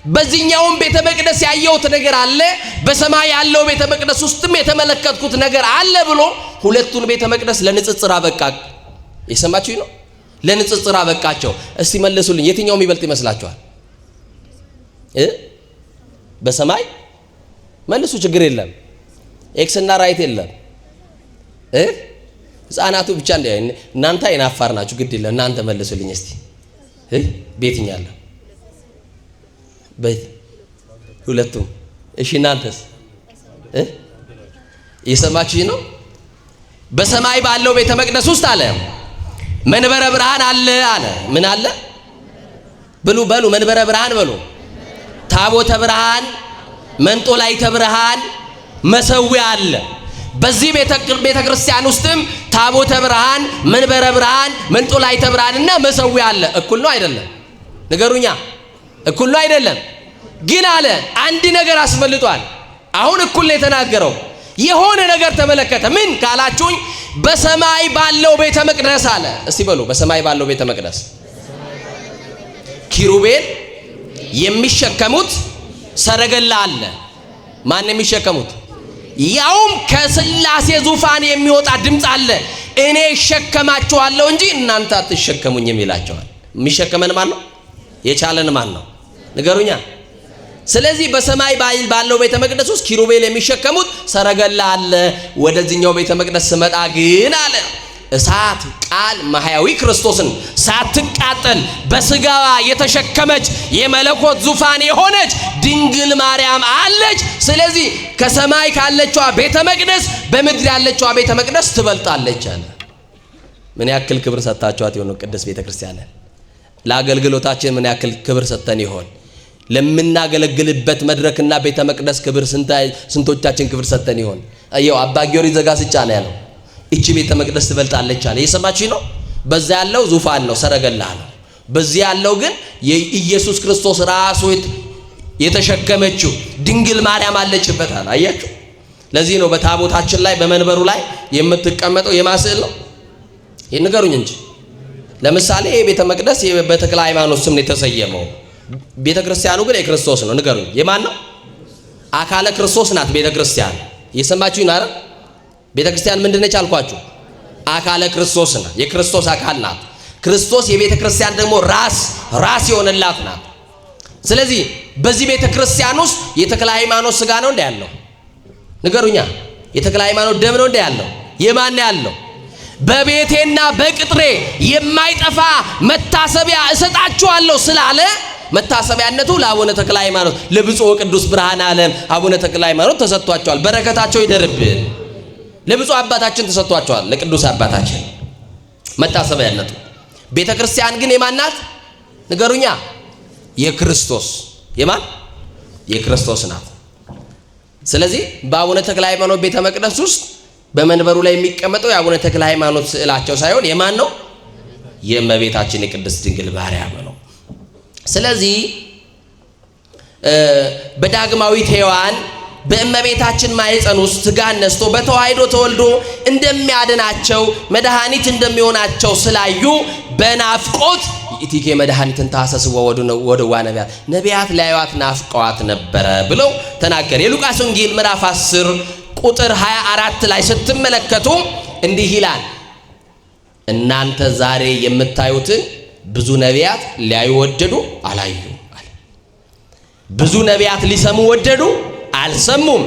በዚህኛውም ቤተ መቅደስ ያየሁት ነገር አለ፣ በሰማይ ያለው ቤተ መቅደስ ውስጥም የተመለከትኩት ነገር አለ ብሎ ሁለቱን ቤተ መቅደስ ለንጽጽር አበቃ። እየሰማችሁ ነው? ለንጽጽር አበቃቸው። እስቲ መልሱልኝ፣ የትኛው የሚበልጥ ይመስላችኋል? በሰማይ መልሱ፣ ችግር የለም። ኤክስ እና ራይት የለም። ህፃናቱ ብቻ እናንተ አይናፋር ናችሁ፣ ግድ የለም እናንተ መልሱልኝ እስቲ። ቤትኛለሁ ሁለቱም። እሺ እናንተስ? እየሰማችሁ ነው? በሰማይ ባለው ቤተ መቅደስ ውስጥ አለ መንበረ ብርሃን አለ አለ። ምን አለ? በሉ መንበረ ብርሃን በሉ። ታቦተ ብርሃን፣ መንጦላዕተ ብርሃን፣ መሠዊያ አለ። በዚህ ቤተ ክርስቲያን ውስጥም ታቦተ ብርሃን፣ መንበረ ብርሃን፣ መንጦላዕተ ብርሃንና መሠዊያ አለ። እኩል ነው አይደለም? ንገሩኛ። እኩል ነው አይደለም? ግን አለ አንድ ነገር አስፈልጧል። አሁን እኩል ነው የተናገረው። የሆነ ነገር ተመለከተ። ምን ካላችሁኝ በሰማይ ባለው ቤተ መቅደስ አለ። እስቲ በሉ በሰማይ ባለው ቤተ መቅደስ ኪሩቤል የሚሸከሙት ሰረገላ አለ። ማን የሚሸከሙት? ያውም ከሥላሴ ዙፋን የሚወጣ ድምፅ አለ። እኔ እሸከማችኋለሁ እንጂ እናንተ አትሸከሙኝም ይላቸዋል። የሚሸከመን ማን ነው? የቻለን ማን ነው? ንገሩኛ። ስለዚህ በሰማይ ባለው ቤተ መቅደስ ውስጥ ኪሩቤል የሚሸከሙት ሰረገላ አለ። ወደዚህኛው ቤተ መቅደስ ስመጣ ግን አለ እሳት ቃል ማህያዊ ክርስቶስን ሳትቃጠል በስጋዋ የተሸከመች የመለኮት ዙፋን የሆነች ድንግል ማርያም አለች። ስለዚህ ከሰማይ ካለችዋ ቤተ መቅደስ በምድር ያለችዋ ቤተ መቅደስ ትበልጣለች አለ። ምን ያክል ክብር ሰጣችኋት ይሆን ቅድስት ቤተ ክርስቲያን? ለአገልግሎታችን ምን ያክል ክብር ሰጠን ይሆን? ለምናገለግልበት መድረክና ቤተ መቅደስ ክብር ስንቶቻችን ክብር ሰጠን ይሆን? አየው አባ ጊዮርጊስ ዘጋስጫ ነው ያለው። እቺ ቤተ መቅደስ ትበልጣለች አለ። እየሰማችሁ ነው? በዛ ያለው ዙፋን ነው፣ ሰረገላ ነው። በዚህ ያለው ግን የኢየሱስ ክርስቶስ ራሱ የተሸከመችው ድንግል ማርያም አለችበት አለ። አያችሁ? ለዚህ ነው በታቦታችን ላይ በመንበሩ ላይ የምትቀመጠው የማስዕል ነው። ይንገሩኝ እንጂ ለምሳሌ የቤተ መቅደስ በተክለ ሃይማኖት ስም ነው የተሰየመው። ቤተ ክርስቲያኑ ግን የክርስቶስ ነው። ንገሩኝ የማን ነው? አካለ ክርስቶስ ናት ቤተ ክርስቲያን። እየሰማችሁ ነው አይደል? ቤተ ክርስቲያን ምንድነች አልኳችሁ? አካለ ክርስቶስ ናት፣ የክርስቶስ አካል ናት። ክርስቶስ የቤተ ክርስቲያን ደግሞ ራስ የሆነላት ናት። ስለዚህ በዚህ ቤተ ክርስቲያን ውስጥ የተክለ ሃይማኖት ስጋ ነው እንደ ያለው? ንገሩኛ። የተክለ ሃይማኖት ደም ነው እንደ ያለው? የማን ነው ያለው? በቤቴና በቅጥሬ የማይጠፋ መታሰቢያ እሰጣችኋለሁ ስላለ መታሰቢያነቱ ለአቡነ ተክለ ሃይማኖት ለብፁዕ ቅዱስ ብርሃነ ዓለም አቡነ ተክለ ሃይማኖት ተሰጥቷቸዋል። በረከታቸው ይደርብን። ለብፁዕ አባታችን ተሰጥቷቸዋል፣ ለቅዱስ አባታችን መታሰቢያነቱ። ቤተ ክርስቲያን ግን የማን ናት? ንገሩኛ። የክርስቶስ። የማን? የክርስቶስ ናት። ስለዚህ በአቡነ ተክለ ሃይማኖት ቤተ መቅደስ ውስጥ በመንበሩ ላይ የሚቀመጠው የአቡነ ተክለ ሃይማኖት ስዕላቸው ሳይሆን የማን ነው? የእመቤታችን የቅድስት ድንግል ማርያም ነው። ስለዚህ በዳግማዊት ሔዋን በእመቤታችን ማኅፀን ውስጥ ሥጋን ነስቶ በተዋሕዶ ተወልዶ እንደሚያድናቸው መድኃኒት እንደሚሆናቸው ስላዩ በናፍቆት ኢቲኬ መድኃኒትን ታሰስወ ወደዋ ነቢያት ሊያዩዋት ናፍቀዋት ነበረ ብለው ተናገረ። የሉቃስ ወንጌል ምዕራፍ 10 ቁጥር 24 ላይ ስትመለከቱ እንዲህ ይላል፣ እናንተ ዛሬ የምታዩትን ብዙ ነቢያት ሊያዩ ወደዱ፣ አላዩም አለ። ብዙ ነቢያት ሊሰሙ ወደዱ፣ አልሰሙም።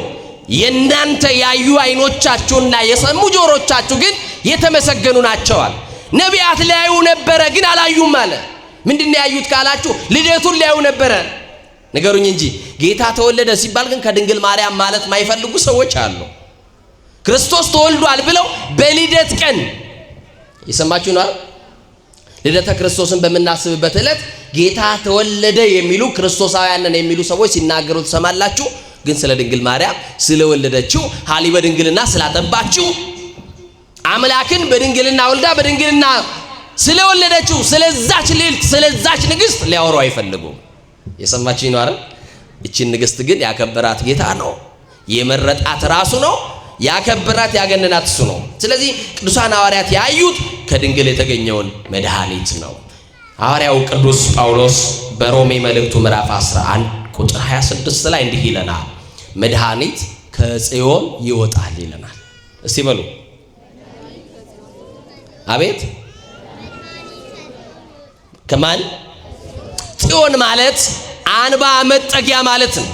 የእናንተ ያዩ አይኖቻችሁና የሰሙ ጆሮቻችሁ ግን የተመሰገኑ ናቸዋል። ነቢያት ሊያዩ ነበረ ግን አላዩም አለ። ምንድነው ያዩት ካላችሁ ልደቱን ሊያዩ ነበረ። ነገሩኝ እንጂ ጌታ ተወለደ ሲባል ግን ከድንግል ማርያም ማለት ማይፈልጉ ሰዎች አሉ። ክርስቶስ ተወልዷል ብለው በልደት ቀን የሰማችሁ ነው። ልደተ ክርስቶስን በመናስብበት ዕለት ጌታ ተወለደ የሚሉ ክርስቶሳውያን ነን የሚሉ ሰዎች ሲናገሩ ተሰማላችሁ። ግን ስለ ድንግል ማርያም ስለወለደችው ሐሊ በድንግልና ስላጠባችው አምላክን በድንግልና ወልዳ በድንግልና ስለወለደችው ስለዛች ልዕልት ስለዛች ንግስት ሊያወሩ አይፈልጉም። የሰማችኝ ነው አይደል? እቺን ንግስት ግን ያከበራት ጌታ ነው፣ የመረጣት ራሱ ነው፣ ያከበራት ያገነናት እሱ ነው። ስለዚህ ቅዱሳን ሐዋርያት ያዩት ከድንግል የተገኘውን መድኃኒት ነው። ሐዋርያው ቅዱስ ጳውሎስ በሮሜ መልእክቱ ምዕራፍ 11 ቁጥር 26 ላይ እንዲህ ይለናል፣ መድኃኒት ከጽዮን ይወጣል ይለናል። እስቲ በሉ አቤት። ከማን? ጽዮን ማለት አንባ መጠጊያ ማለት ነው።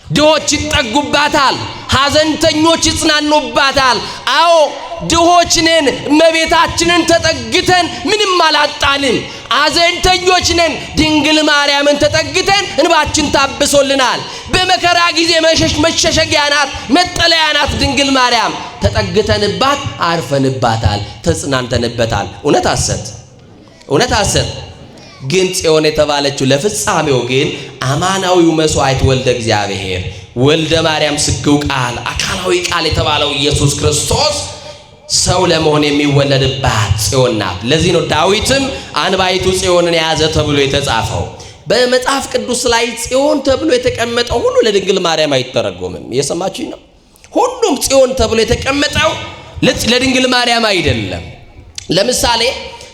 ድሆች ይጠጉባታል፣ ሐዘንተኞች ይጽናኑባታል። አዎ ድሆች ነን፣ እመቤታችንን ተጠግተን ምንም አላጣንም። ሐዘንተኞች ነን፣ ድንግል ማርያምን ተጠግተን እንባችን ታብሶልናል። በመከራ ጊዜ መሸሸጊያ ናት፣ መጠለያ ናት ድንግል ማርያም። ተጠግተንባት አርፈንባታል፣ ተጽናንተንበታል። እውነት ሐሰት? እውነት ሐሰት? ግን ጽዮን የተባለችው ለፍጻሜው ግን አማናዊው መስዋዕት ወልደ እግዚአብሔር ወልደ ማርያም ስግው ቃል አካላዊ ቃል የተባለው ኢየሱስ ክርስቶስ ሰው ለመሆን የሚወለድባት ጽዮን ናት። ለዚህ ነው ዳዊትም አንባይቱ ጽዮንን የያዘ ተብሎ የተጻፈው። በመጽሐፍ ቅዱስ ላይ ጽዮን ተብሎ የተቀመጠው ሁሉ ለድንግል ማርያም አይተረጎምም። እየሰማችሁኝ ነው? ሁሉም ጽዮን ተብሎ የተቀመጠው ለድንግል ማርያም አይደለም። ለምሳሌ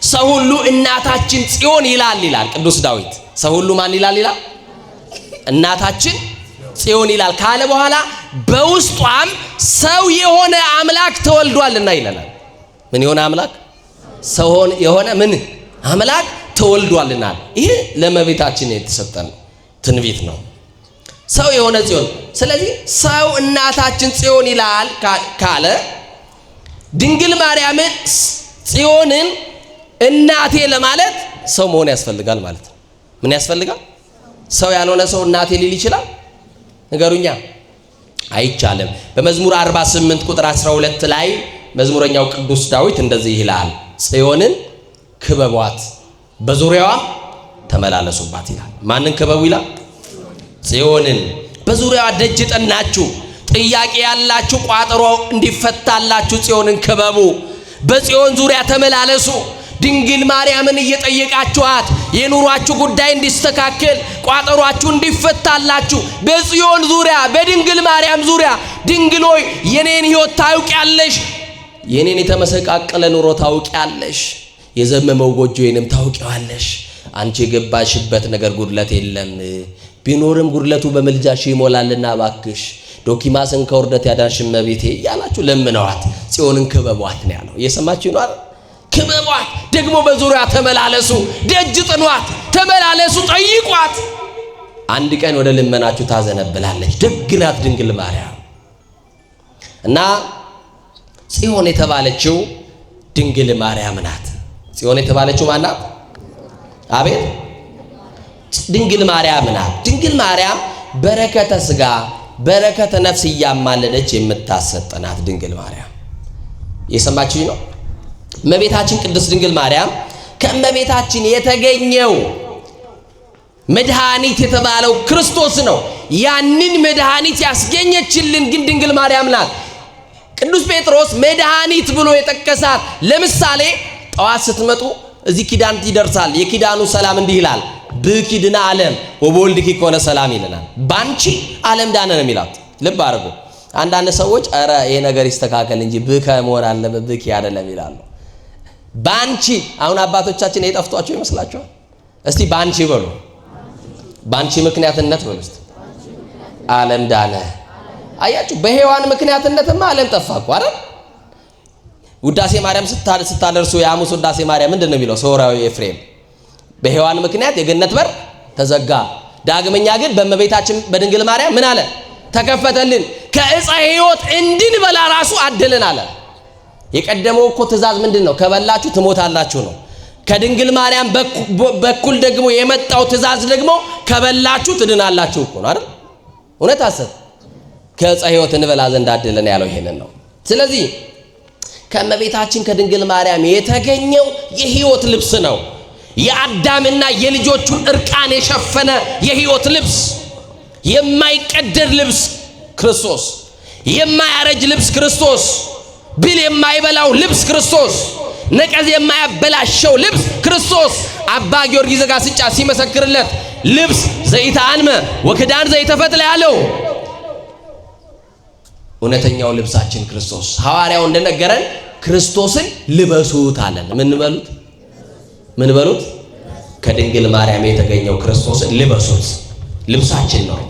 ሰው ሁሉ እናታችን ጽዮን ይላል ቅዱስ ዳዊት። ሰው ሁሉ ማን ይላል? እናታችን ጽዮን ይላል ካለ በኋላ በውስጧም ሰው የሆነ አምላክ ተወልዷልና ይላል። ምን የሆነ አምላክ? ሰው የሆነ ምን አምላክ ተወልዷልና። ይሄ ለእመቤታችን የተሰጠን ትንቢት ነው። ሰው የሆነ ጽዮን። ስለዚህ ሰው እናታችን ጽዮን ይላል ካለ ድንግል ማርያምን ጽዮንን እናቴ ለማለት ሰው መሆን ያስፈልጋል ማለት ነው። ምን ያስፈልጋል? ሰው ያልሆነ ሰው እናቴ ሊል ይችላል? ንገሩኛ። አይቻልም። በመዝሙር 48 ቁጥር 12 ላይ መዝሙረኛው ቅዱስ ዳዊት እንደዚህ ይላል፣ ጽዮንን ክበቧት በዙሪያዋ ተመላለሱባት ይላል። ማንን ክበቡ ይላል? ጽዮንን። በዙሪያዋ ደጅ ጠናችሁ፣ ጥያቄ ያላችሁ ቋጠሮ እንዲፈታላችሁ ጽዮንን ክበቡ። በጽዮን ዙሪያ ተመላለሱ። ድንግል ማርያምን እየጠየቃችኋት የኑሯችሁ ጉዳይ እንዲስተካከል ቋጠሯችሁ እንዲፈታላችሁ በጽዮን ዙሪያ በድንግል ማርያም ዙሪያ ድንግል ሆይ የኔን ሕይወት ታውቂያለሽ፣ የኔን የተመሰቃቀለ ኑሮ ታውቂያለሽ፣ የዘመመው ጎጆዬንም ታውቂዋለሽ። አንቺ የገባሽበት ነገር ጉድለት የለም፣ ቢኖርም ጉድለቱ በመልጃሽ ይሞላልና ባክሽ ዶኪማስን ከውርደት ያዳንሽ እመቤቴ ያላችሁ ለምነዋት ጽዮንን ክበቧት ነው ያለው። እየሰማችሁ ነው አይደል? ክበቧት። ደግሞ በዙሪያ ተመላለሱ፣ ደጅ ጥኗት፣ ተመላለሱ፣ ጠይቋት። አንድ ቀን ወደ ልመናችሁ ታዘነብላለች። ደግ ናት ድንግል ማርያም። እና ጽዮን የተባለችው ድንግል ማርያም ናት። ጽዮን የተባለችው ማን ናት? አቤት ድንግል ማርያም ናት። ድንግል ማርያም በረከተ ሥጋ በረከተ ነፍስ እያማለደች የምታሰጠናት ድንግል ማርያም። የሰማችሁኝ ነው? እመቤታችን ቅድስት ድንግል ማርያም ከእመቤታችን የተገኘው መድኃኒት የተባለው ክርስቶስ ነው። ያንን መድኃኒት ያስገኘችልን ግን ድንግል ማርያም ናት። ቅዱስ ጴጥሮስ መድኃኒት ብሎ የጠቀሳት ለምሳሌ ጠዋት ስትመጡ እዚህ ኪዳን ይደርሳል። የኪዳኑ ሰላም እንዲህ ይላል፣ ብኪድና ዓለም ወበወልድኪ ኮነ ሰላም ይለናል። ባንቺ ዓለም ዳነ ነው የሚላት። ልብ አድርጉ። አንዳንድ ሰዎች ኧረ ይሄ ነገር ይስተካከል እንጂ ብከ መሆን አለበት ብኪ አይደለም ይላሉ። ባንቺ አሁን አባቶቻችን የጠፍቷቸው ይመስላችኋል? እስቲ ባንቺ በሉ። ባንቺ ምክንያትነት በሉ እስቲ ዓለም ዳነ። አያችሁ፣ በሔዋን ምክንያትነትማ ዓለም ጠፋ እኮ አይደል? ውዳሴ ማርያም ስታደርሱ የሐሙስ ውዳሴ ማርያም ምንድነው የሚለው ሶርያዊ ኤፍሬም? በሔዋን ምክንያት የገነት በር ተዘጋ፣ ዳግመኛ ግን በእመቤታችን በድንግል ማርያም ምን አለ? ተከፈተልን፣ ከዕፀ ሕይወት እንድንበላ ራሱ አደለን አለ። የቀደመው እኮ ትእዛዝ ምንድነው? ከበላችሁ ትሞታላችሁ ነው። ከድንግል ማርያም በኩል ደግሞ የመጣው ትእዛዝ ደግሞ ከበላችሁ ትድናላችሁ እኮ ነው አይደል? እውነት አሰብ ከዕፀ ሕይወት እንበላ ዘንድ አደለን ያለው ይሄንን ነው። ስለዚህ ከእመቤታችን ከድንግል ማርያም የተገኘው የሕይወት ልብስ ነው። የአዳምና የልጆቹን እርቃን የሸፈነ የሕይወት ልብስ፣ የማይቀደድ ልብስ ክርስቶስ፣ የማያረጅ ልብስ ክርስቶስ፣ ብል የማይበላው ልብስ ክርስቶስ፣ ነቀዝ የማያበላሸው ልብስ ክርስቶስ። አባ ጊዮርጊስ ዘጋስጫ ሲመሰክርለት ልብስ ዘይተአንመ ወክዳን ዘይተፈትለ ያለው እውነተኛው ልብሳችን ክርስቶስ። ሐዋርያው እንደነገረን ክርስቶስን ልበሱት አለን። ምን በሉት? ከድንግል ማርያም የተገኘው ክርስቶስን ልበሱት፣ ልብሳችን ነው።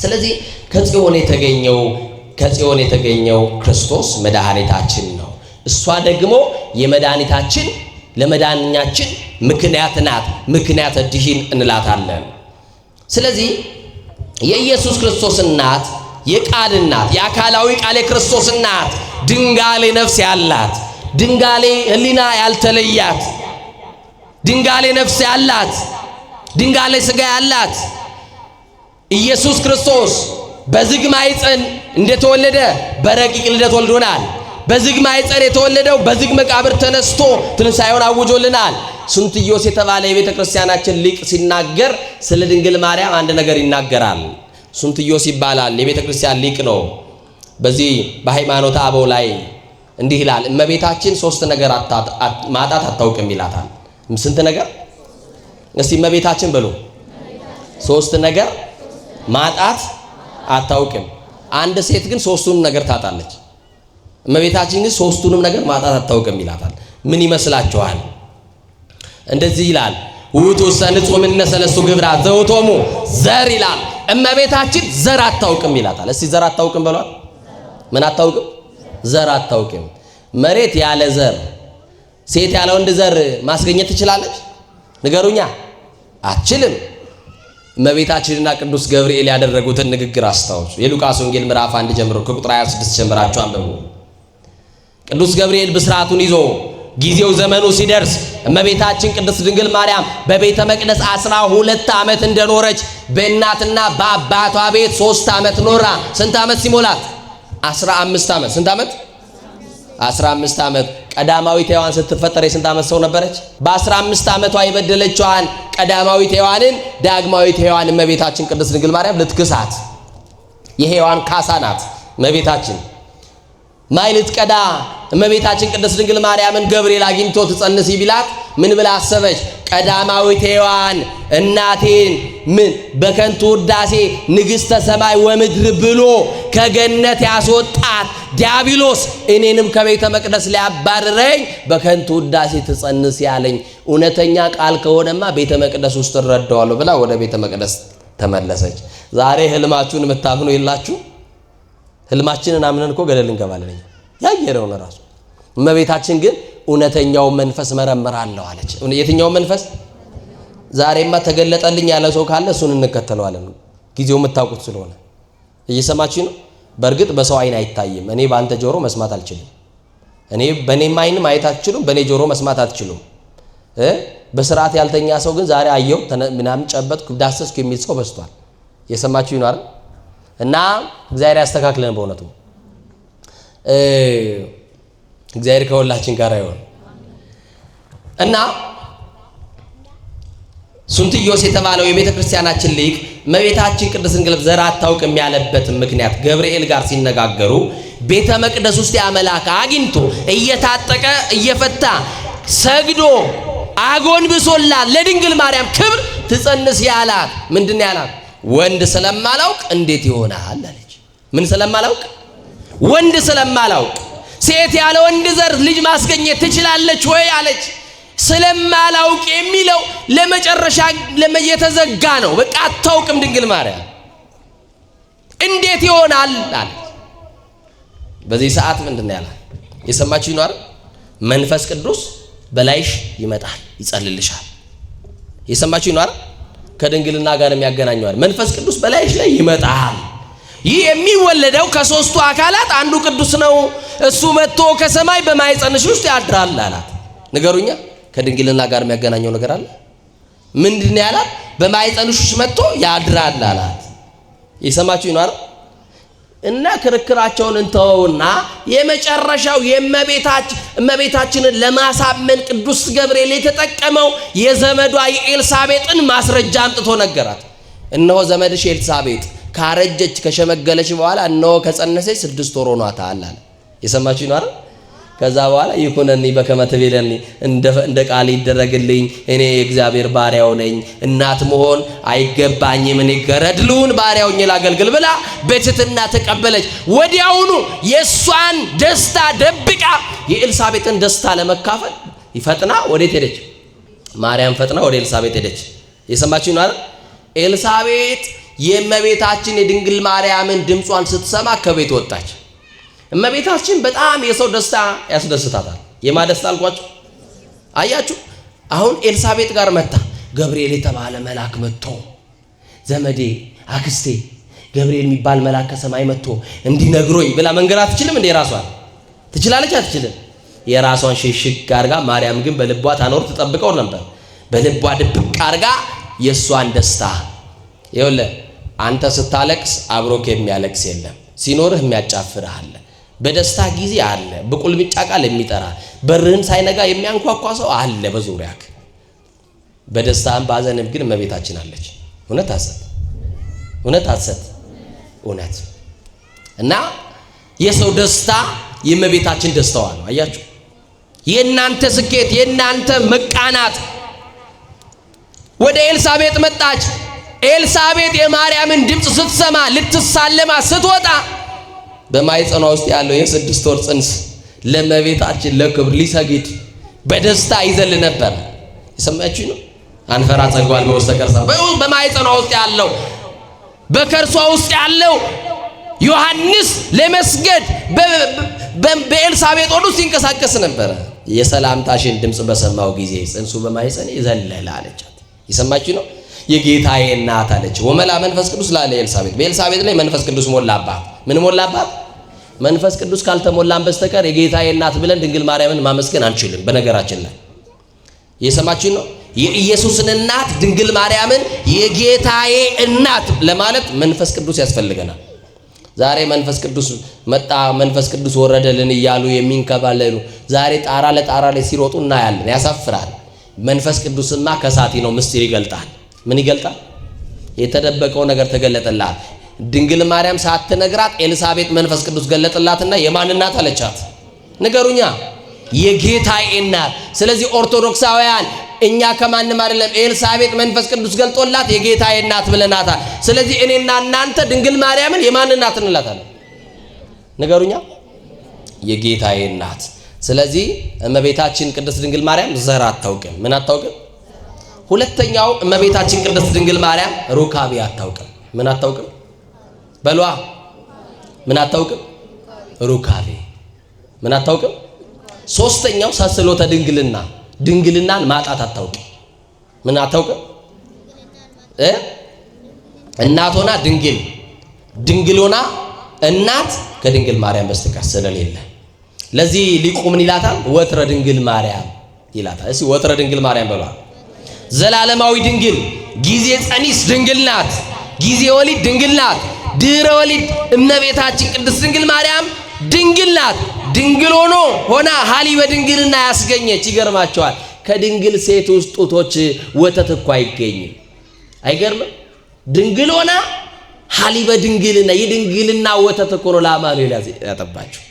ስለዚህ ከጽዮን የተገኘው ክርስቶስ መድኃኒታችን ነው። እሷ ደግሞ የመድኃኒታችን ለመዳኛችን ምክንያት ናት። ምክንያተ ድኂን እንላታለን። ስለዚህ የኢየሱስ ክርስቶስ እናት፣ የቃል እናት፣ የአካላዊ ቃል የክርስቶስ እናት፣ ድንጋሌ ነፍስ ያላት፣ ድንጋሌ ሕሊና ያልተለያት፣ ድንጋሌ ነፍስ ያላት፣ ድንጋሌ ሥጋ ያላት ኢየሱስ ክርስቶስ በዝግ ማኅፀን እንደተወለደ በረቂቅ ልደት ወልዶናል። በዝግ ማኅፀን የተወለደው በዝግ መቃብር ተነስቶ ትንሣኤውን አውጆልናል። ሱንትዮስ የተባለ የቤተ ክርስቲያናችን ሊቅ ሲናገር ስለ ድንግል ማርያም አንድ ነገር ይናገራል። ሱንትዮስ ይባላል፣ የቤተ ክርስቲያን ሊቅ ነው። በዚህ በሃይማኖተ አበው ላይ እንዲህ ይላል፣ እመቤታችን ሶስት ነገር ማጣት አታውቅም ይላታል። ስንት ነገር? እስቲ እመቤታችን በሉ። ሶስት ነገር ማጣት አታውቅም። አንድ ሴት ግን ሶስቱንም ነገር ታጣለች። እመቤታችን ግን ሶስቱንም ነገር ማጣት አታውቅም ይላታል። ምን ይመስላችኋል? እንደዚህ ይላል፣ ውእቱ ሰንጹምነ ሰለስቱ ግብራት ዘውቶሙ ዘር ይላል። እመቤታችን ዘር አታውቅም ይላታል። እስቲ ዘር አታውቅም በሏል። ምን አታውቅም? ዘር አታውቅም። መሬት ያለ ዘር፣ ሴት ያለ ወንድ ዘር ማስገኘት ትችላለች? ንገሩኛ። አትችልም። እመቤታችንና ቅዱስ ገብርኤል ያደረጉትን ንግግር አስታውሱ። የሉቃስ ወንጌል ምዕራፍ 1 ጀምሮ ከቁጥር 26 ጀምራችሁ አንብቡ። ቅዱስ ገብርኤል ብስራቱን ይዞ ጊዜው ዘመኑ ሲደርስ እመቤታችን ቅድስት ድንግል ማርያም በቤተ መቅደስ 12 ዓመት እንደኖረች በእናትና በአባቷ ቤት 3 ዓመት ኖራ ስንት ዓመት ሲሞላት? 15 ዓመት። ስንት ዓመት? 15 ዓመት። ቀዳማዊት ሔዋን ስትፈጠር የስንት ዓመት ሰው ነበረች? በ15 ዓመቷ የበደለችዋን ቀዳማዊት ሔዋንን ዳግማዊት ሔዋን እመቤታችን ቅድስት ድንግል ማርያም ልትክሳት የሔዋን ካሳ ናት እመቤታችን። ማይ ልትቀዳ እመቤታችን ቅድስት ድንግል ማርያምን ገብርኤል አግኝቶ ትጸንሲ ቢላት ምን ብላ አሰበች? ቀዳማዊት ሔዋን እናቴን ምን በከንቱ ውዳሴ ንግሥተ ሰማይ ወምድር ብሎ ከገነት ያስወጣት ዲያብሎስ እኔንም ከቤተ መቅደስ ሊያባርረኝ በከንቱ ውዳሴ ትጸንስ ያለኝ እውነተኛ ቃል ከሆነማ ቤተ መቅደስ ውስጥ እረዳዋለሁ ብላ ወደ ቤተ መቅደስ ተመለሰች። ዛሬ ህልማችሁን የምታምኑ የላችሁ? ህልማችንን አምነን እኮ ገደል እንገባለን። ያየነው ነው ራሱ። እመቤታችን ግን እውነተኛው መንፈስ መረምራለሁ አለች። የትኛው መንፈስ? ዛሬማ ተገለጠልኝ ያለ ሰው ካለ እሱን እንከተለዋለን። ጊዜው የምታውቁት ስለሆነ እየሰማችሁ ነው። በእርግጥ በሰው አይን አይታይም። እኔ በአንተ ጆሮ መስማት አልችልም። እኔ በእኔም አይን ማየት አትችሉም። በእኔ ጆሮ መስማት አትችሉም። በስርዓት ያልተኛ ሰው ግን ዛሬ አየው ምናምን ጨበጥኩ ዳሰስኩ የሚል ሰው በዝቷል። እየሰማችሁ ነው አይደል? እና እግዚአብሔር ያስተካክለን። በእውነቱ እግዚአብሔር ከሁላችን ጋር ይሁን። እና ሱንትዮስ የተባለው የቤተ ክርስቲያናችን ሊቅ እመቤታችን ቅድስት ድንግል ዘር አታውቅም ያለበትን ምክንያት ገብርኤል ጋር ሲነጋገሩ ቤተ መቅደስ ውስጥ ያመላክ አግኝቶ እየታጠቀ እየፈታ ሰግዶ አጎንብሶላት ለድንግል ማርያም ክብር ትጸንስ ያላት ምንድነው ያላት? ወንድ ስለማላውቅ እንዴት ይሆናል አለች። ምን ስለማላውቅ? ወንድ ስለማላውቅ። ሴት ያለ ወንድ ዘር ልጅ ማስገኘት ትችላለች ወይ አለች። ስለማላውቅ የሚለው ለመጨረሻ የተዘጋ ነው። በቃ አታውቅም ድንግል ማርያም እንዴት ይሆናል አለች። በዚህ ሰዓት ምንድነው ያላት? የሰማችሁ ነው አይደል? መንፈስ ቅዱስ በላይሽ ይመጣል ይጸልልሻል። የሰማችሁ ነው አይደል? ከድንግልና ጋር የሚያገናኘዋል። መንፈስ ቅዱስ በላይሽ ላይ ይመጣል። ይህ የሚወለደው ከሶስቱ አካላት አንዱ ቅዱስ ነው። እሱ መጥቶ ከሰማይ በማይጸንሽ ውስጥ ያድራል አላት። ንገሩኛ፣ ከድንግልና ጋር የሚያገናኘው ነገር አለ? ምንድነው ያላት? በማይጸንሽ ውስጥ መጥቶ ያድራል አላት። የሰማችሁ ነው አይደል? እና ክርክራቸውን እንተውና የመጨረሻው የእመቤታችንን ለማሳመን ቅዱስ ገብርኤል የተጠቀመው የዘመዷ የኤልሳቤጥን ማስረጃ አምጥቶ ነገራት። እነሆ ዘመድሽ ኤልሳቤጥ ካረጀች ከሸመገለች በኋላ እነሆ ከጸነሰች 6 ወር ሆኗታል አለ። የሰማችሁ ነው አይደል? ከዛ በኋላ ይኩነኒ በከመ ትቤለኒ እንደ ቃል ይደረግልኝ፣ እኔ የእግዚአብሔር ባሪያው ነኝ፣ እናት መሆን አይገባኝም፣ እኔ ገረድሉን ባሪያው ነኝ ላገልግል ብላ በትህትና ተቀበለች። ወዲያውኑ የሷን ደስታ ደብቃ የኤልሳቤጥን ደስታ ለመካፈል ይፈጥና ወዴት ሄደች? ማርያም ፈጥና ወደ ኤልሳቤጥ ሄደች። የሰማችሁ ነው አይደል? ኤልሳቤጥ የእመቤታችን የድንግል ማርያምን ድምጿን ስትሰማ ከቤት ወጣች። እመቤታችን በጣም የሰው ደስታ ያስደስታታል። የማ ደስታ አልኳችሁ? አያችሁ? አሁን ኤልሳቤጥ ጋር መጣ ገብርኤል የተባለ መልአክ መጥቶ ዘመዴ አክስቴ ገብርኤል የሚባል መልአክ ከሰማይ መጥቶ እንዲነግሮኝ ብላ መንገር አትችልም እንዴ? ራሷን ትችላለች አትችልም? የራሷን ሽሽግ አርጋ፣ ማርያም ግን በልቧ ታኖር ተጠብቀው ነበር። በልቧ ድብቅ አርጋ የሷን ደስታ ይኸውልህ፣ አንተ ስታለቅስ አብሮክ የሚያለቅስ የለም፣ ሲኖርህ የሚያጫፍርህ አለ። በደስታ ጊዜ አለ በቁልምጫ ቃል የሚጠራ፣ በርህን ሳይነጋ የሚያንኳኳ ሰው አለ በዙሪያክ። በደስታም ባዘንም ግን እመቤታችን አለች። እውነት ሐሰት? እውነት ሐሰት? እውነት። እና የሰው ደስታ የእመቤታችን ደስታዋ ነው። አያችሁ? የእናንተ ስኬት የእናንተ መቃናት። ወደ ኤልሳቤጥ መጣች። ኤልሳቤጥ የማርያምን ድምፅ ስትሰማ ልትሳለማ ስትወጣ በማይጸኗ ውስጥ ያለው የ6 ወር ጽንስ ለእመቤታችን ለክብር ሊሰግድ በደስታ ይዘል ነበር። የሰማችሁ ነው? አንፈራ ጸጓል በውስተ ከርሳ። በማይጸኗ ውስጥ ያለው በከርሷ ውስጥ ያለው ዮሐንስ ለመስገድ በኤልሳቤጥ ወዱ ሲንቀሳቀስ ነበር። የሰላምታሽን ድምፅ በሰማው ጊዜ ጽንሱ በማይጸኔ ዘለለ አለቻት። የሰማችሁ ነው? የጌታዬ እናት አለች። ወመላ መንፈስ ቅዱስ ላለ ኤልሳቤጥ፣ በኤልሳቤጥ ላይ መንፈስ ቅዱስ ሞላባት። ምን ሞላባት? መንፈስ ቅዱስ ካልተሞላን በስተቀር የጌታዬ እናት ብለን ድንግል ማርያምን ማመስገን አንችልም። በነገራችን ላይ የሰማችን ነው። የኢየሱስን እናት ድንግል ማርያምን የጌታዬ እናት ለማለት መንፈስ ቅዱስ ያስፈልገናል። ዛሬ መንፈስ ቅዱስ መጣ፣ መንፈስ ቅዱስ ወረደልን እያሉ የሚንከባለሉ ዛሬ ጣራ ለጣራ ላይ ሲሮጡ እናያለን። ያሳፍራል። መንፈስ ቅዱስማ ከሳቲ ነው፣ ምስጢር ይገልጣል። ምን ይገልጣል? የተደበቀው ነገር ተገለጠላት። ድንግል ማርያም ሳትነግራት ኤልሳቤጥ መንፈስ ቅዱስ ገለጠላትና የማን እናት አለቻት? ንገሩኛ። የጌታዬ እናት። ስለዚህ ኦርቶዶክሳውያን እኛ ከማንም አይደለም፣ ኤልሳቤጥ መንፈስ ቅዱስ ገልጦላት የጌታዬ እናት ብለናታል። ስለዚህ እኔና እናንተ ድንግል ማርያምን የማን እናት እንላታለን? ንገሩኛ። የጌታዬ እናት። ስለዚህ እመቤታችን ቅድስት ድንግል ማርያም ዘር አታውቅም። ምን አታውቅም? ሁለተኛው እመቤታችን ቅድስት ድንግል ማርያም ሩካቤ አታውቅም። ምን አታውቅም? በሏ። ምን አታውቅም? ሩካቤ። ምን አታውቅም? ሶስተኛው ሰስሎተ ድንግልና፣ ድንግልናን ማጣት አታውቅም። ምን አታውቅም? እናት ሆና ድንግል፣ ድንግል ሆና እናት ከድንግል ማርያም በስተቀር ስለሌለ ለዚህ ሊቁ ምን ይላታል? ወትረ ድንግል ማርያም ይላታል። እስኪ ወትረ ድንግል ማርያም በሏ። ዘላለማዊ ድንግል፣ ጊዜ ጸኒስ ድንግል ናት፣ ጊዜ ወሊድ ድንግል ናት፣ ድህረ ወሊድ እመቤታችን ቅድስት ድንግል ማርያም ድንግል ናት። ድንግል ሆና ሀሊ በድንግልና ያስገኘች። ይገርማቸዋል። ከድንግል ሴት ውስጥ ጡቶች ወተት እኮ አይገኝም። አይገርምም? ድንግል ሆና ሐሊበ ድንግልና የድንግልና ወተት እኮ ነው ለአማኑኤል ያጠባችው።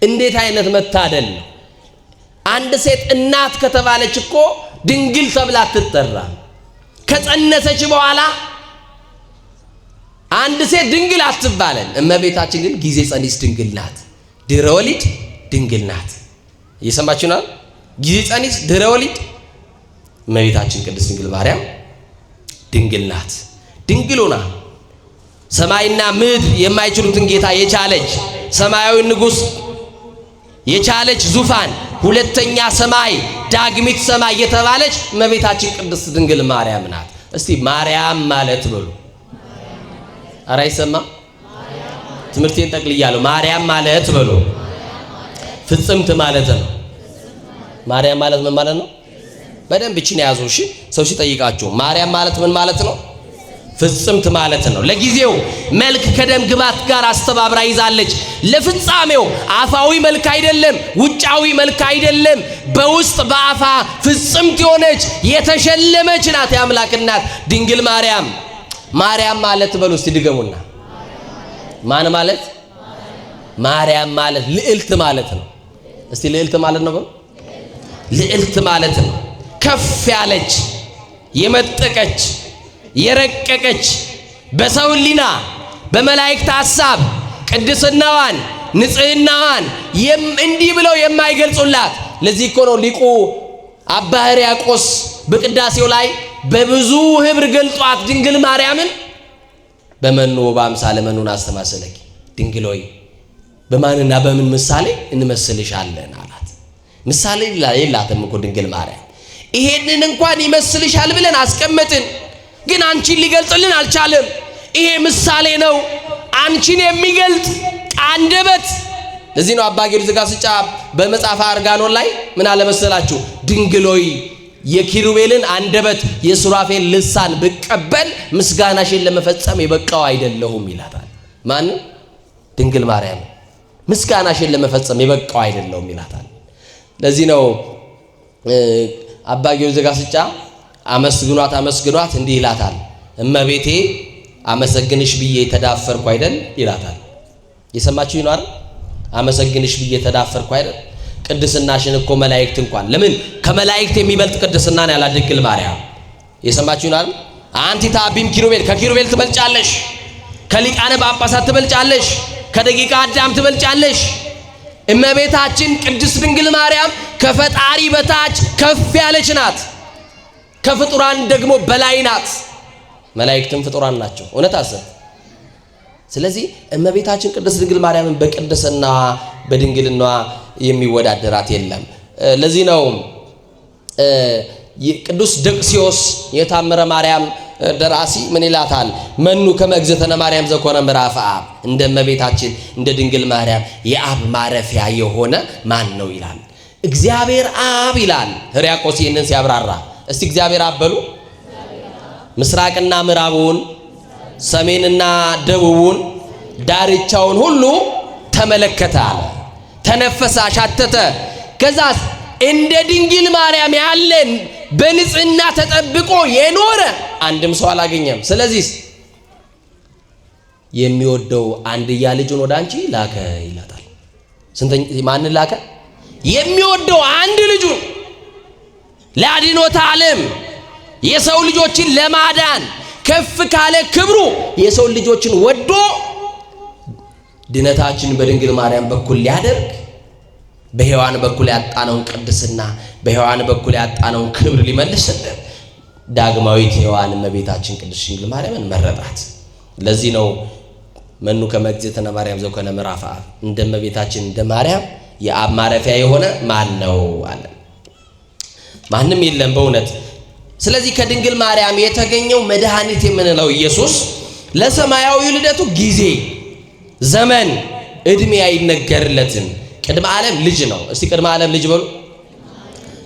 እንዴት አይነት መታደል ነው! አንድ ሴት እናት ከተባለች እኮ ድንግል ተብላ አትጠራም። ከጸነሰች በኋላ አንድ ሴት ድንግል አትባለን። እመቤታችን ግን ጊዜ ጸኒስ ድንግል ናት፣ ድህረ ወሊድ ድንግል ናት። እየሰማችሁ ነው? ጊዜ ጸኒስ ድህረ ወሊድ እመቤታችን ቅድስት ድንግል ማርያም ድንግል ናት። ድንግል ሆና ሰማይና ምድር የማይችሉትን ጌታ የቻለች ሰማያዊ ንጉሥ የቻለች ዙፋን ሁለተኛ ሰማይ ዳግሚት ሰማይ የተባለች እመቤታችን ቅድስት ድንግል ማርያም ናት። እስቲ ማርያም ማለት በሉ። ኧረ አይሰማም? ትምህርቴን ጠቅልያለሁ። ማርያም ማለት በሉ ፍጽምት ማለት ነው። ማርያም ማለት ምን ማለት ነው? በደንብ እቺን ያዙ እሺ። ሰው ሲጠይቃችሁ ማርያም ማለት ምን ማለት ነው? ፍጽምት ማለት ነው። ለጊዜው መልክ ከደም ግባት ጋር አስተባብራ ይዛለች። ለፍጻሜው አፋዊ መልክ አይደለም፣ ውጫዊ መልክ አይደለም፣ በውስጥ በአፋ ፍጽምት የሆነች የተሸለመች ናት የአምላክ እናት ድንግል ማርያም። ማርያም ማለት በሉ እስቲ ድገሙና። ማን ማለት? ማርያም ማለት ልዕልት ማለት ነው። እስቲ ልዕልት ማለት ነው በሉ። ልዕልት ማለት ነው ከፍ ያለች የመጠቀች የረቀቀች በሰው ሕሊና በመላእክት ሐሳብ ቅድስናዋን ንጽህናዋን እንዲህ ብለው የማይገልጹላት። ለዚህ እኮ ነው ሊቁ አባ ሕርያቆስ በቅዳሴው ላይ በብዙ ህብር ገልጧት ድንግል ማርያምን በመኑ በአምሳለ መኑን አስተማሰለኪ ድንግል ሆይ በማንና በምን ምሳሌ እንመስልሻለን አላት። ምሳሌ የላትም እኮ ድንግል ማርያም። ይሄንን እንኳን ይመስልሻል ብለን አስቀመጥን፣ ግን አንቺን ሊገልጽልን አልቻለም። ይሄ ምሳሌ ነው፣ አንቺን የሚገልጥ አንደበት። ለዚህ ነው አባ ጊዮርጊስ ዘጋስጫ በመጽሐፈ አርጋኖን ላይ ምን አለ መሰላችሁ? ድንግል ሆይ የኪሩቤልን አንደበት የሱራፌል ልሳን ብቀበል ምስጋናሽን ለመፈጸም የበቃው አይደለሁም ይላታል። ማን? ድንግል ማርያም ምስጋናሽን ለመፈጸም የበቃው አይደለሁም ይላታል። ለዚህ ነው አባ ጊዮርጊስ ዘጋስጫ አመስግኗት እንዲህ ይላታል። እመቤቴ አመሰግንሽ ብዬ ተዳፈርኩ አይደል ይላታል። የሰማችሁ ይኖር? አመሰግንሽ ብዬ ተዳፈርኩ አይደል? ቅድስናሽን እኮ መላእክት እንኳን ለምን ከመላእክት የሚበልጥ ቅድስናን ያላት ድንግል ማርያም። የሰማችሁ ይኖር? አንቲ ታቢም ኪሩቤል፣ ከኪሩቤል ትበልጫለሽ፣ ከሊቃነ ጳጳሳት ትበልጫለሽ፣ ከደቂቀ አዳም ትበልጫለሽ። እመቤታችን ቅድስት ድንግል ማርያም ከፈጣሪ በታች ከፍ ያለች ናት፣ ከፍጡራን ደግሞ በላይ ናት። መላእክትም ፍጡራን ናቸው። እውነት አሰብ። ስለዚህ እመቤታችን ቅድስት ድንግል ማርያምን በቅድስና በድንግልና የሚወዳደራት የለም። ለዚህ ነው ቅዱስ ደቅሲዮስ የታምረ ማርያም ደራሲ ምን ይላታል? መኑ ከመግዝእትነ ማርያም ዘኮነ ምዕራፍ አብ፣ እንደ እመቤታችን እንደ ድንግል ማርያም የአብ ማረፊያ የሆነ ማን ነው ይላል። እግዚአብሔር አብ ይላል ሕርያቆስ ይህንን ሲያብራራ። እስቲ እግዚአብሔር አብ በሉ። ምስራቅና ምዕራቡን ሰሜንና ደቡቡን ዳርቻውን ሁሉ ተመለከተ አለ። ተነፈሰ፣ አሻተተ። ከዛስ እንደ ድንግል ማርያም ያለን በንጽህና ተጠብቆ የኖረ አንድም ሰው አላገኘም። ስለዚህ የሚወደው አንድያ ልጁን ወደ አንቺ ላከ ይላታል። ማንን ላከ? የሚወደው አንድ ልጁን ለአድኖተ ዓለም የሰው ልጆችን ለማዳን ከፍ ካለ ክብሩ የሰው ልጆችን ወዶ ድነታችን በድንግል ማርያም በኩል ሊያደርግ በሔዋን በኩል ያጣነውን ቅድስና በሔዋን በኩል ያጣነውን ክብር ሊመልስልን ዳግማዊት ሔዋን እመቤታችን ቅድስት ድንግል ማርያምን መረጣት። ለዚህ ነው መኑ ከመግዝእትነ ማርያም ዘኮነ ምዕራፍ አብ፣ እንደ እመቤታችን እንደ ማርያም የአብ ማረፊያ የሆነ ማን ነው አለ። ማንም የለም በእውነት። ስለዚህ ከድንግል ማርያም የተገኘው መድኃኒት የምንለው ኢየሱስ ለሰማያዊ ልደቱ ጊዜ፣ ዘመን፣ እድሜ አይነገርለትም። ቅድመ ዓለም ልጅ ነው። እስቲ ቅድመ ዓለም ልጅ በሉ።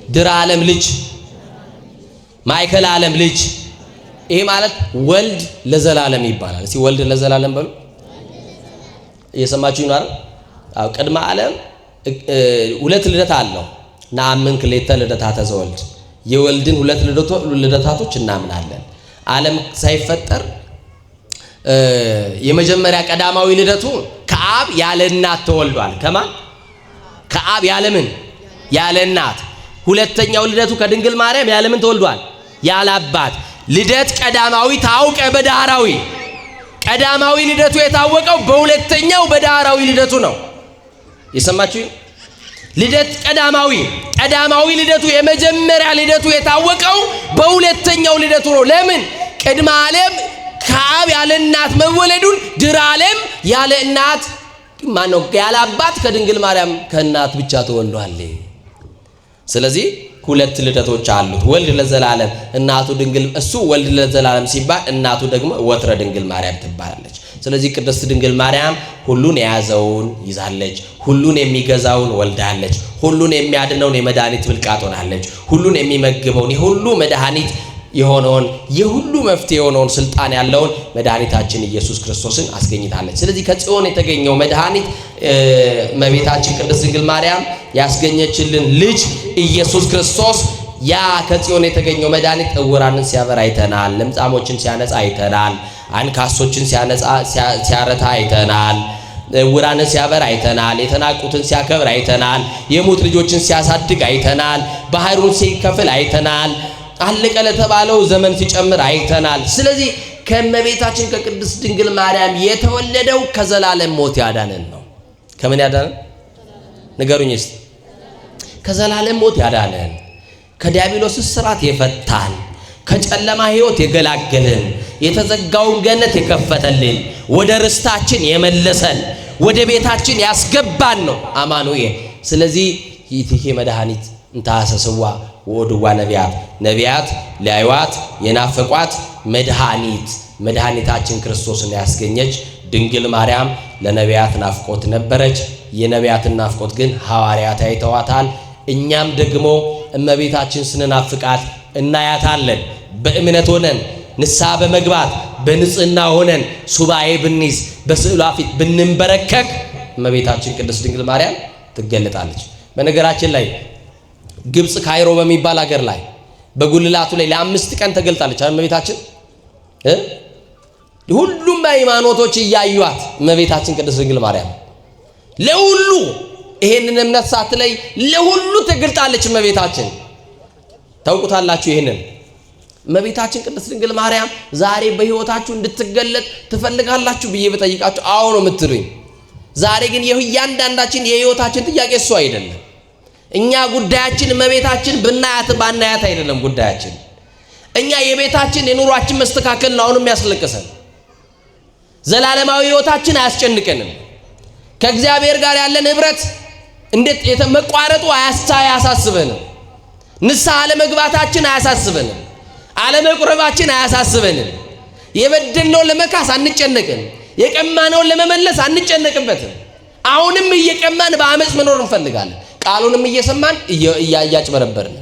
ድረ ዓለም ልጅ፣ ማዕከለ ዓለም ልጅ። ይሄ ማለት ወልድ ለዘላለም ይባላል። እስቲ ወልድ ለዘላለም በሉ። እየሰማችሁ ነው? አዎ። ቅድመ ዓለም ሁለት ልደት አለው። ነአምን ክልኤተ ልደታተ ዘወልድ፣ የወልድን ሁለት ልደታቶች እናምናለን። ዓለም ሳይፈጠር የመጀመሪያ ቀዳማዊ ልደቱ ከአብ ያለ እናት ተወልዷል። ከማን? ከአብ ያለ ምን? ያለ እናት። ሁለተኛው ልደቱ ከድንግል ማርያም ያለ ምን ተወልዷል? ያለ አባት። ልደት ቀዳማዊ ታውቀ በዳህራዊ። ቀዳማዊ ልደቱ የታወቀው በሁለተኛው በዳህራዊ ልደቱ ነው። የሰማችሁ? ልደት ቀዳማዊ ልደቱ የመጀመሪያ ልደቱ የታወቀው በሁለተኛው ልደቱ ነው። ለምን? ቅድመ ዓለም ከአብ ያለ እናት መወለዱን ድረ ዓለም ያለ እናት ማነው ያለ አባት ከድንግል ማርያም ከእናት ብቻ ተወልዷል። ስለዚህ ሁለት ልደቶች አሉት። ወልድ ለዘላለም እናቱ ድንግል እሱ ወልድ ለዘላለም ሲባል እናቱ ደግሞ ወትረ ድንግል ማርያም ትባላለች። ስለዚህ ቅድስት ድንግል ማርያም ሁሉን የያዘውን ይዛለች፣ ሁሉን የሚገዛውን ወልዳለች፣ ሁሉን የሚያድነውን የመድኃኒት ብልቃጥ ሆናለች፣ ሁሉን የሚመግበውን የሁሉ መድኃኒት የሆነውን የሁሉ መፍትሄ የሆነውን ስልጣን ያለውን መድኃኒታችን ኢየሱስ ክርስቶስን አስገኝታለች። ስለዚህ ከጽዮን የተገኘው መድኃኒት እመቤታችን ቅድስት ድንግል ማርያም ያስገኘችልን ልጅ ኢየሱስ ክርስቶስ ያ ከጽዮን የተገኘው መድኃኒት ዕውራንን ሲያበራ አይተናል፣ ለምጻሞችን ሲያነጻ አይተናል፣ አንካሶችን ሲያረታ አይተናል፣ ዕውራንን ሲያበራ አይተናል፣ የተናቁትን ሲያከብር አይተናል፣ የሙት ልጆችን ሲያሳድግ አይተናል፣ ባህሩን ሲከፍል አይተናል፣ አለቀ ለተባለው ዘመን ሲጨምር አይተናል። ስለዚህ ከእመቤታችን ከቅድስት ድንግል ማርያም የተወለደው ከዘላለም ሞት ያዳነን ነው። ከምን ያዳነን ንገሩኝ እስቲ? ከዘላለም ሞት ያዳነን፣ ከዲያብሎስ እስራት የፈታን፣ ከጨለማ ሕይወት የገላገለን፣ የተዘጋውን ገነት የከፈተልን፣ ወደ ርስታችን የመለሰን፣ ወደ ቤታችን ያስገባን ነው አማኑኤል። ስለዚህ ይህ መድኃኒት እንታሰስዋ ወድዋ ነቢያት ሊያዩዋት የናፈቋት መድኃኒታችን ክርስቶስን ያስገኘች ድንግል ማርያም ለነቢያት ናፍቆት ነበረች። የነቢያትን ናፍቆት ግን ሐዋርያት አይተዋታል። እኛም ደግሞ እመቤታችን ስንናፍቃት እናያታለን። በእምነት ሆነን ንስሐ በመግባት በንጽህና ሆነን ሱባኤ ብንይዝ በስዕሏ ፊት ብንንበረከክ እመቤታችን ቅድስት ድንግል ማርያም ትገለጣለች። በነገራችን ላይ ግብጽ ካይሮ በሚባል ሀገር ላይ በጉልላቱ ላይ ለ5 ቀን ተገልጣለች እመቤታችን። ሁሉም ሃይማኖቶች እያዩት እመቤታችን ቅድስት ድንግል ማርያም ለሁሉ ይሄንን እምነት ሳትለይ ለሁሉ ተገልጣለች እመቤታችን። ታውቁታላችሁ ይሄንን እመቤታችን ቅድስት ድንግል ማርያም ዛሬ በህይወታችሁ እንድትገለጥ ትፈልጋላችሁ ብዬ በጠይቃችሁ አዎ ነው የምትሉኝ። ዛሬ ግን እያንዳንዳችን የህይወታችን ጥያቄ እሱ አይደለም። እኛ ጉዳያችን እመቤታችን ብናያት ባናያት አይደለም ጉዳያችን። እኛ የቤታችን የኑሯችን መስተካከል ነው አሁንም ያስለቅሰን። ዘላለማዊ ህይወታችን አያስጨንቀንም። ከእግዚአብሔር ጋር ያለን ህብረት እንዴት የተመቋረጡ አያሳስበንም። ንስሐ ለመግባታችን አያሳስበንም። አለመቁረባችን አያሳስበንም። የበደልነውን ለመካስ አንጨነቅም። የቀማነውን ለመመለስ አንጨነቅበትም። አሁንም እየቀማን በአመጽ መኖር እንፈልጋለን። ቃሉንም እየሰማን እያጭበረበርን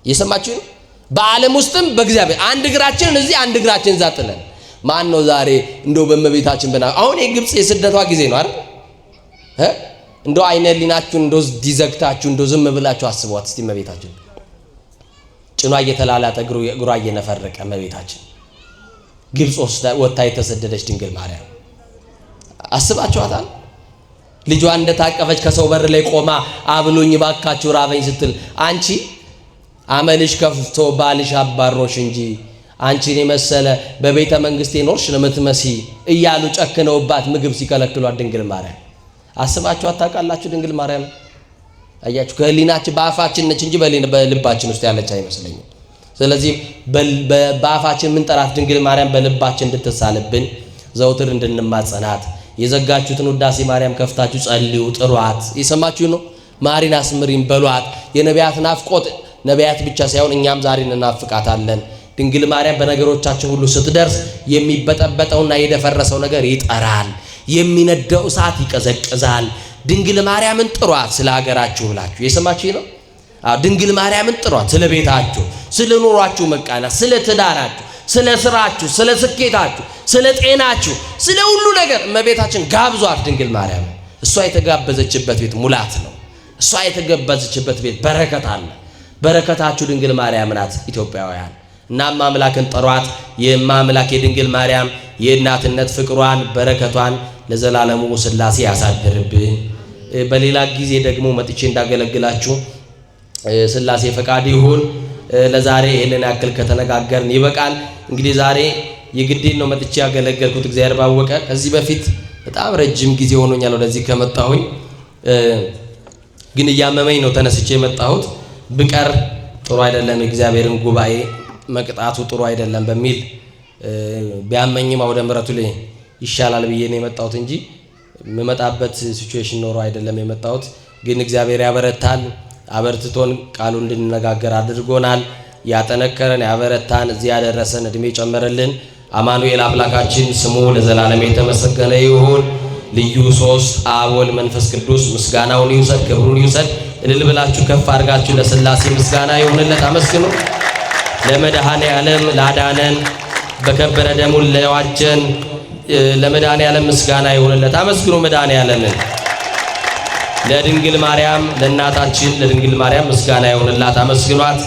እየሰማችሁ ነው። በዓለም ውስጥም በእግዚአብሔር አንድ እግራችንን እዚህ አንድ እግራችንን እዛ ጥለን ማን ነው ዛሬ እንደው በእመቤታችን አሁን የግብጽ የስደቷ ጊዜ ነው አይደል? እንደው አይነ ህሊናችሁን እንደው ዲዘግታችሁ እንደው ዝም ብላችሁ አስቧት እስቲ እመቤታችን ጭኗ እየተላላጠ እግሯ እየነፈረቀ እመቤታችን ግብጽ ወጥታ የተሰደደች ድንግል ማርያም አስባችኋታል? ልጇ እንደታቀፈች ከሰው በር ላይ ቆማ አብሉኝ ባካችሁ ራበኝ ስትል አንቺ አመልሽ ከፍቶ ባልሽ አባሮሽ እንጂ አንቺን የመሰለ በቤተ መንግስት ኖርሽ ለምትመሲ እያሉ ጨክነውባት ምግብ ሲከለክሏት ድንግል ማርያም አስባችኋት ታውቃላችሁ? ድንግል ማርያም አያችሁ ከህሊናችን በአፋችን ነች እንጂ በልባችን ውስጥ ያለች አይመስለኝም። ስለዚህ በአፋችን ምን ጠራት ድንግል ማርያም በልባችን እንድትሳልብን ዘውትር እንድንማጸናት የዘጋችሁትን ውዳሴ ማርያም ከፍታችሁ ጸልዩ፣ ጥሯት። የሰማችሁ ነው። ማሪን አስምሪን በሏት። የነቢያት ናፍቆት ነቢያት ብቻ ሳይሆን እኛም ዛሬ እንናፍቃታለን። ድንግል ማርያም በነገሮቻችን ሁሉ ስትደርስ የሚበጠበጠውና የደፈረሰው ነገር ይጠራል፣ የሚነደው እሳት ይቀዘቅዛል። ድንግል ማርያምን ጥሯት ስለ ሀገራችሁ ብላችሁ የሰማችሁ ነው። ድንግል ማርያምን ጥሯት ስለ ቤታችሁ፣ ስለ ኑሯችሁ መቃናት፣ ስለ ትዳራችሁ፣ ስለ ስራችሁ፣ ስለ ስኬታችሁ፣ ስለ ጤናችሁ፣ ስለ ሁሉ ነገር እመቤታችን ጋብዟት ድንግል ማርያም። እሷ የተጋበዘችበት ቤት ሙላት ነው። እሷ የተጋበዘችበት ቤት በረከት አለ። በረከታችሁ ድንግል ማርያም ናት ኢትዮጵያውያን። እናም አምላክን ጠሯት። የማምላክ የድንግል ማርያም የእናትነት ፍቅሯን በረከቷን ለዘላለሙ ሥላሴ ያሳድርብን። በሌላ ጊዜ ደግሞ መጥቼ እንዳገለግላችሁ ሥላሴ ፈቃድ ይሁን። ለዛሬ ይሄንን ያክል ከተነጋገርን ይበቃል። እንግዲህ ዛሬ የግዴን ነው መጥቼ ያገለገልኩት እግዚአብሔር ባወቀ። ከዚህ በፊት በጣም ረጅም ጊዜ ሆኖኛል ወደዚህ ከመጣሁኝ፣ ግን እያመመኝ ነው ተነስቼ የመጣሁት። ብቀር ጥሩ አይደለም፣ እግዚአብሔርን ጉባኤ መቅጣቱ ጥሩ አይደለም በሚል ቢያመኝም አውደ ምሕረቱ ላይ ይሻላል ብዬ ነው የመጣሁት እንጂ የምመጣበት ሲቹዌሽን ኖሮ አይደለም የመጣሁት። ግን እግዚአብሔር ያበረታል፣ አበርትቶን ቃሉ እንድንነጋገር አድርጎናል። ያጠነከረን ያበረታን፣ እዚህ ያደረሰን እድሜ ጨመረልን አማኑኤል አምላካችን ስሙ ለዘላለም የተመሰገነ ይሁን። ልዩ ሶስት አብ ወልድ መንፈስ ቅዱስ ምስጋናውን ይውሰድ፣ ክብሩን ይውሰድ። እልል ብላችሁ ከፍ አድርጋችሁ ለሥላሴ ምስጋና ይሁንለት፣ አመስግኑ። ለመድኃኔ ዓለም ላዳነን በከበረ ደሙ ለዋጀን ለመድኃኔ ዓለም ምስጋና ይሁንለት፣ አመስግኑ መድኃኔ ዓለምን። ለድንግል ማርያም ለእናታችን ለድንግል ማርያም ምስጋና ይሁንላት፣ አመስግኗት።